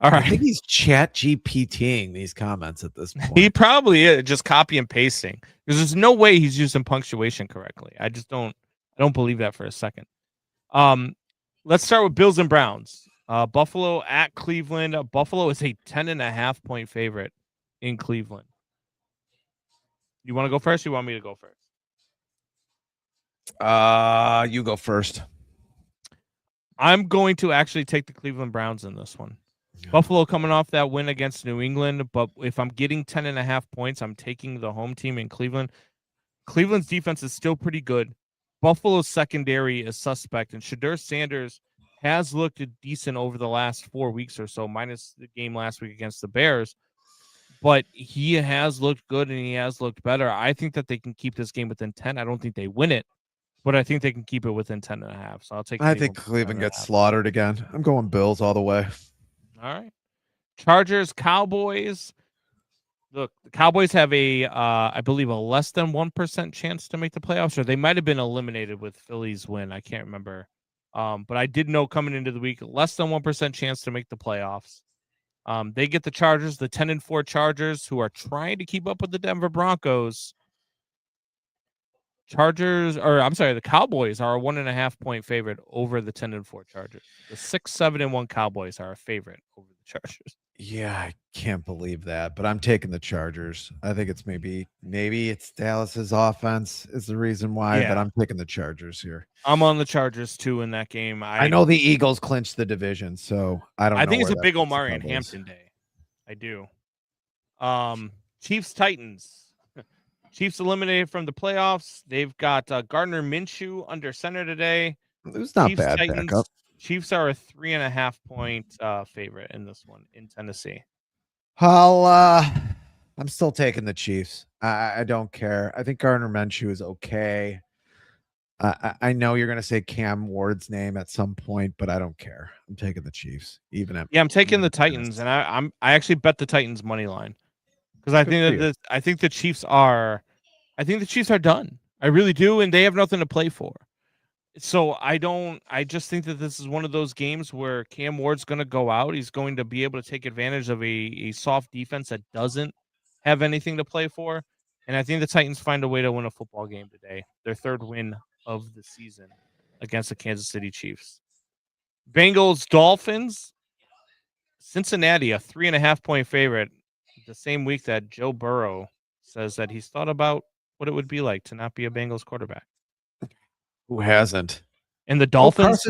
All right.
I think he's chat GPTing these comments at this point.
He probably is just copy and pasting because there's no way he's using punctuation correctly. I don't believe that for a second. Let's start with Bills and Browns. Buffalo at Cleveland. Buffalo is a 10.5 point favorite in Cleveland. You want to go first? Or you want me to go first?
You go first.
I'm going to actually take the Cleveland Browns in this one. Buffalo coming off that win against New England, but if I'm getting 10.5 points, I'm taking the home team in Cleveland. Cleveland's defense is still pretty good. Buffalo's secondary is suspect, and Shedeur Sanders has looked decent over the last 4 weeks or so, minus the game last week against the Bears. But he has looked good, and he has looked better. I think that they can keep this game within 10. I don't think they win it, but I think they can keep it within 10.5. So I'll take.
I think Cleveland gets slaughtered again. I'm going Bills all the way.
All right. Chargers, Cowboys. Look, the Cowboys have I believe, a less than 1% chance to make the playoffs, or they might have been eliminated with Philly's win. I can't remember. But I did know coming into the week, less than 1% chance to make the playoffs. They get the Chargers, the 10-4 Chargers, who are trying to keep up with the Denver Broncos. The Cowboys are a 1.5 point favorite over the 10-4 Chargers. The 6-7-1 Cowboys are a favorite over the Chargers.
Yeah, I can't believe that, but I'm taking the Chargers. I think it's maybe it's Dallas's offense is the reason why, but I'm taking the Chargers here.
I'm on the Chargers too in that game.
I know the Eagles clinched the division, so I don't know.
I think it's a big Omari and Hampton day. I do. Chiefs Titans. Chiefs eliminated from the playoffs. They've got Gardner Minshew under center today.
It was not
Chiefs,
bad.
Titans,
backup.
Chiefs are a 3.5 point favorite in this one in Tennessee.
I'm still taking the Chiefs. I don't care. I think Gardner Minshew is okay. I know you're going to say Cam Ward's name at some point, but I don't care. I'm taking the Chiefs. I'm
taking the Titans, and I actually bet the Titans money line because I think the Chiefs are done. I really do, and they have nothing to play for. So I just think that this is one of those games where Cam Ward's going to go out. He's going to be able to take advantage of a soft defense that doesn't have anything to play for. And I think the Titans find a way to win a football game today. Their third win of the season against the Kansas City Chiefs. Bengals, Dolphins. Cincinnati, a 3.5 point favorite. The same week that Joe Burrow says that he's thought about what it would be like to not be a Bengals quarterback.
Who hasn't?
And the Dolphins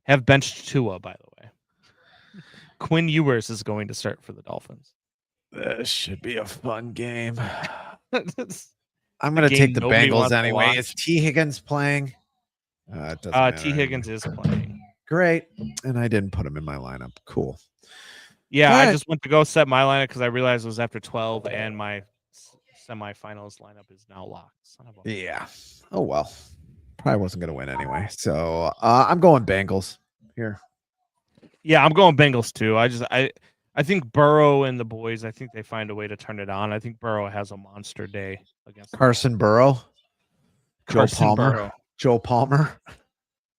have benched Tua, by the way. Quinn Ewers is going to start for the Dolphins.
This should be a fun game. I'm going to take the Bengals anyway. Is T. Higgins playing? It doesn't matter.
T. Higgins is playing.
Great. And I didn't put him in my lineup. Cool.
Yeah, I just went to go set my lineup because I realized it was after 12 and my semifinals lineup is now locked.
Yeah. Oh, well. Probably wasn't going to win anyway. So I'm going Bengals here.
Yeah, I'm going Bengals too. I think Burrow and the boys, I think they find a way to turn it on. I think Burrow has a monster day against
Carson Burrow. Joe Palmer.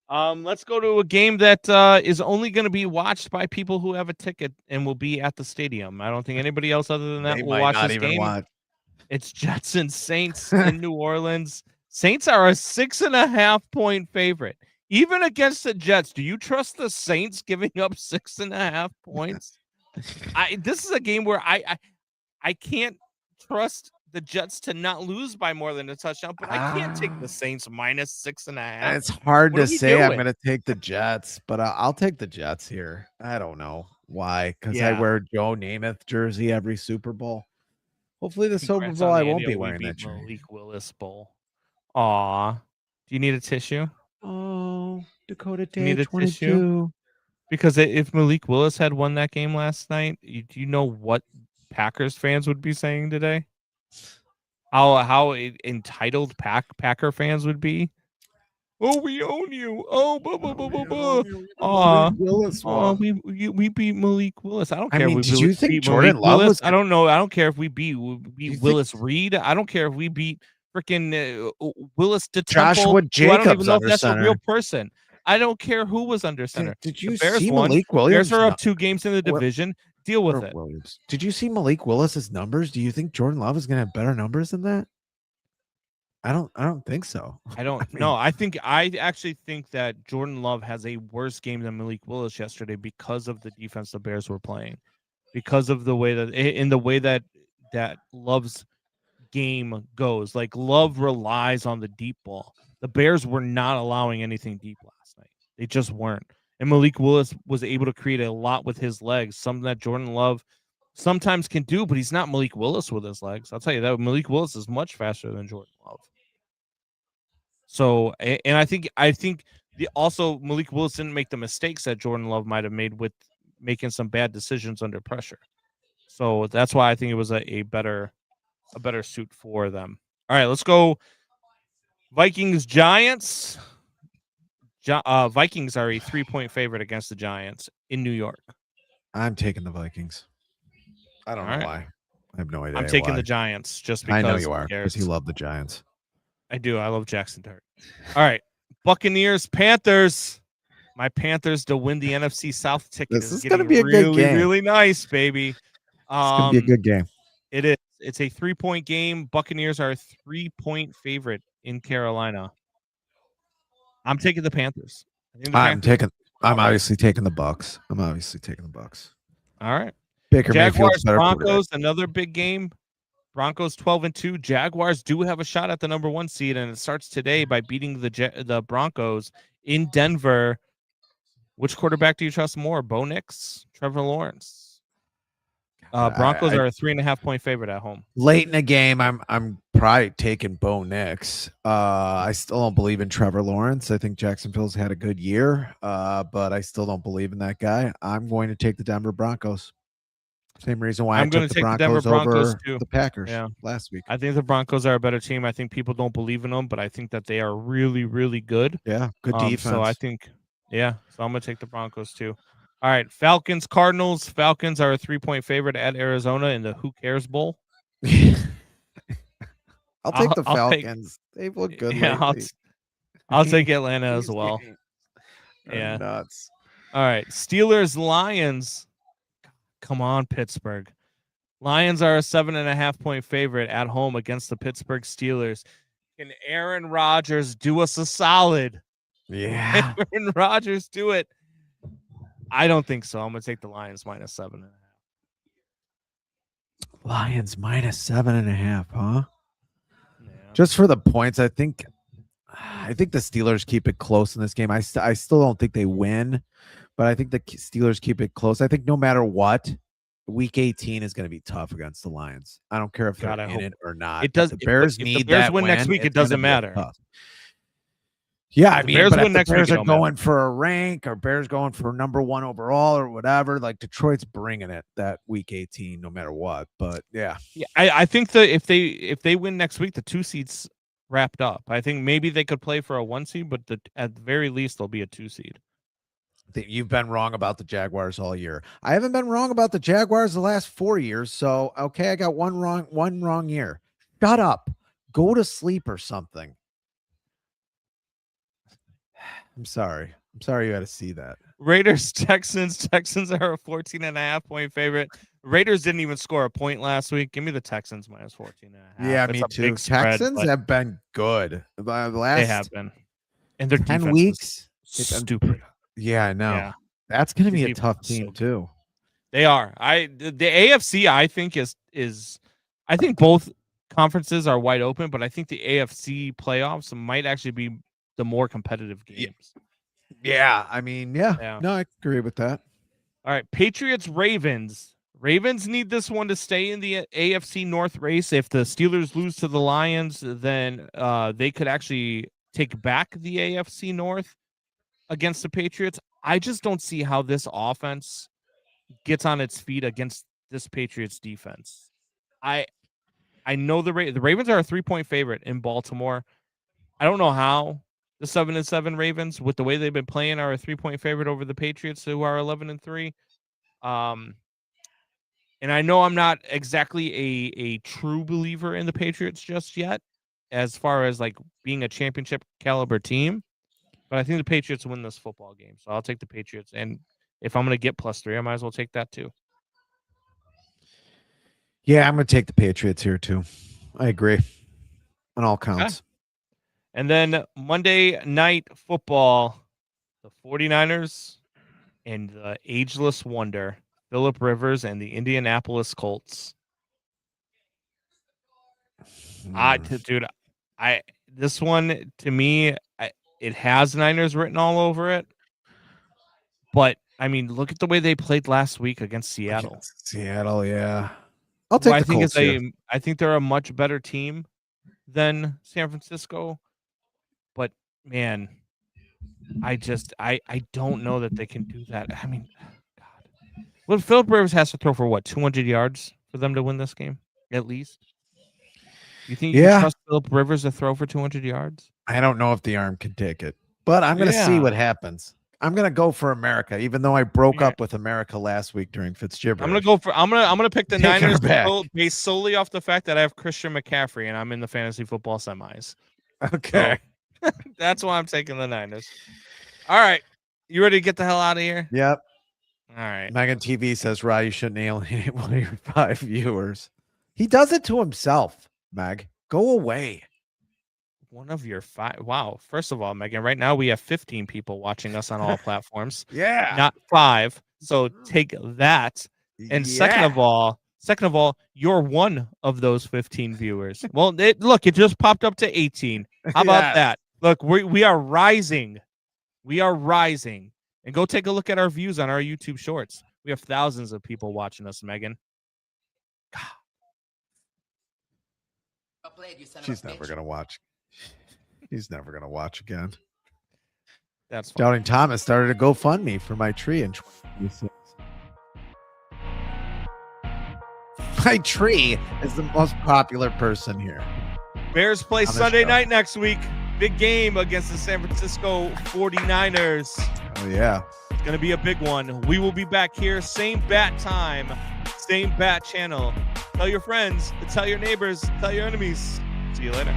Let's go to a game that is only going to be watched by people who have a ticket and will be at the stadium. I don't think anybody else other than that will watch this game. It's Jets and Saints in New Orleans. Saints are a 6.5-point favorite. Even against the Jets, do you trust the Saints giving up 6.5 points? This is a game where I can't trust the Jets to not lose by more than a touchdown, but I can't take the Saints minus 6.5.
It's hard to say. I'm going to take the Jets, but I'll take the Jets here. I don't know why, because I wear Joe Namath jersey every Super Bowl. Hopefully the Super Bowl I won't be wearing that jersey.
Malik Willis Bowl. Aw. Do you need a tissue?
Oh, Dakota Day
need a
22.
Tissue? Because if Malik Willis had won that game last night, do you know what Packers fans would be saying today? How entitled Packer fans would be? Oh, we own you. Oh, we beat Malik Willis. I don't care.
Did you think Jordan Love
was? I don't know. I don't care if we beat Willis Reed. I don't care if we beat freaking Willis DeTemple.
Joshua Jacobs.
I don't even know if that's a real person. I don't care who was under center.
Did you see Malik Williams?
Bears are up 2 games in the division. Deal with it.
Williams. Did you see Malik Willis's numbers? Do you think Jordan Love is going to have better numbers than that? I don't think so.
I actually think that Jordan Love has a worse game than Malik Willis yesterday because of the defense the Bears were playing, because of the way that Love's game goes. Like, Love relies on the deep ball. The Bears were not allowing anything deep last night. They just weren't. And Malik Willis was able to create a lot with his legs, something that Jordan Love sometimes can do, but he's not Malik Willis with his legs. I'll tell you that Malik Willis is much faster than Jordan Love. So, and I think also Malik Willis didn't make the mistakes that Jordan Love might have made with making some bad decisions under pressure. So that's why I think it was a better suit for them. All right, let's go. Vikings Giants. Vikings are a 3-point favorite against the Giants in New York.
I'm taking the Vikings. I don't know why. I have no idea.
I'm taking the Giants just because.
I know you are, because you love the Giants.
I do. I love Jackson Dart. All right. Buccaneers, Panthers. My Panthers to win the NFC South ticket.
This is going to be a good game.
Really nice, baby.
It's going to be a good game.
It is. It's a 3-point game. Buccaneers are a 3-point favorite in Carolina. I'm taking the Panthers.
I'm obviously taking the Bucs.
All right.
Baker
Jaguars, Broncos, another big game. Broncos 12-2. Jaguars do have a shot at the number 1 seed, and it starts today by beating the Broncos in Denver. Which quarterback do you trust more, Bo Nix, Trevor Lawrence? Broncos are a 3.5-point favorite at home.
Late in the game, I'm probably taking Bo Nix. I still don't believe in Trevor Lawrence. I think Jacksonville's had a good year, but I still don't believe in that guy. I'm going to take the Denver Broncos. Same reason why I'm going to take the Denver Broncos over the Packers last week.
I think the Broncos are a better team. I think people don't believe in them, but I think that they are really, really good.
Yeah, good defense.
So I think, so I'm going to take the Broncos too. All right, Falcons, Cardinals. Falcons are a 3-point favorite at Arizona in the Who Cares Bowl.
I'll take the Falcons. They've looked good lately.
I'll take Atlanta as well. Yeah.
Nuts.
All right, Steelers, Lions. Come on, Pittsburgh. Lions are a 7.5-point favorite at home against the Pittsburgh Steelers. Can Aaron Rodgers do us a solid?
Yeah.
Aaron Rodgers do it. I don't think so. I'm going to take the Lions minus 7.5.
Lions minus 7.5, huh?
Yeah.
Just for the points, I think I think the Steelers keep it close in this game. I still don't think they win, but I think the Steelers keep it close. I think no matter what, Week 18 is going to be tough against the Lions. I don't care if they're in it or not.
It does.
The Bears need
if the Bears
that
win next week, it doesn't matter.
Yeah, I mean,
Bears
but
win
if the
next
Bears
week,
are going for a rank, or Bears going for number 1 overall, or whatever, like Detroit's bringing it that Week 18, no matter what. But yeah,
I think that if they win next week, the 2 seeds wrapped up. I think maybe they could play for a 1 seed, but at the very least, they'll be a 2 seed.
You've been wrong about the Jaguars all year. I haven't been wrong about the Jaguars the last 4 years. So okay, I got one wrong year. Shut up. Go to sleep or something. I'm sorry you had to see that.
Raiders, Texans are a 14.5 point favorite. Raiders didn't even score a point last week. Give me the Texans minus 14.5.
Yeah, me too. Texans have been good.
They have been. And their
10 weeks.
Stupid.
Yeah, I know.
Yeah.
That's going to be a tough team too.
They are. The AFC I think is I think both conferences are wide open, but I think the AFC playoffs might actually be the more competitive games.
Yeah, I mean, yeah. No, I agree with that.
All right, Patriots, Ravens. Ravens need this one to stay in the AFC North race. If the Steelers lose to the Lions, then they could actually take back the AFC North against the Patriots. I just don't see how this offense gets on its feet against this Patriots defense. I know the Ravens are a 3-point favorite in Baltimore. I don't know how the 7-7 Ravens, with the way they've been playing, are a 3-point favorite over the Patriots, who are 11-3. And I know I'm not exactly a true believer in the Patriots just yet, as far as like being a championship caliber team. But I think the Patriots win this football game, so I'll take the Patriots. And if I'm going to get +3, I might as well take that too.
Yeah, I'm going to take the Patriots here too. I agree on all counts.
Okay. And then Monday Night Football, the 49ers and the ageless wonder, Phillip Rivers and the Indianapolis Colts. Dude, this one, to me, it has Niners written all over it. But, I mean, look at the way they played last week against Seattle.
Seattle, yeah. I'll take the Colts here.
I think they're a much better team than San Francisco. But, man, I don't know that they can do that. I mean, God. Well, Phillip Rivers has to throw for, 200 yards for them to win this game, at least? You think you can trust Phillip Rivers to throw for 200 yards?
I don't know if the arm can take it, but I'm going to see what happens. I'm going to go for America, even though I broke up with America last week during Fitzgibbon.
I'm going to pick the Niners based solely off the fact that I have Christian McCaffrey and I'm in the fantasy football semis.
Okay.
So, that's why I'm taking the Niners. All right. You ready to get the hell out of here?
Yep.
All right.
Megan TV says, Rye, you shouldn't alienate one of your 5 viewers. He does it to himself, Meg. Go away.
One of your 5. Wow. First of all, Megan, right now we have 15 people watching us on all platforms.
Yeah.
Not 5. So take that. And second of all, you're one of those 15 viewers. Well, it just popped up to 18. How about that? Look, we are rising. We are rising. And go take a look at our views on our YouTube shorts. We have thousands of people watching us, Megan.
She's never going to watch. He's never going to watch again.
That's fine.
Doubting Thomas started a GoFundMe for my tree in 2026. My tree is the most popular person here.
Bears play Sunday night next week. Big game against the San Francisco 49ers.
Oh, yeah.
It's going to be a big one. We will be back here. Same bat time. Same bat channel. Tell your friends. Tell your neighbors. Tell your enemies. See you later.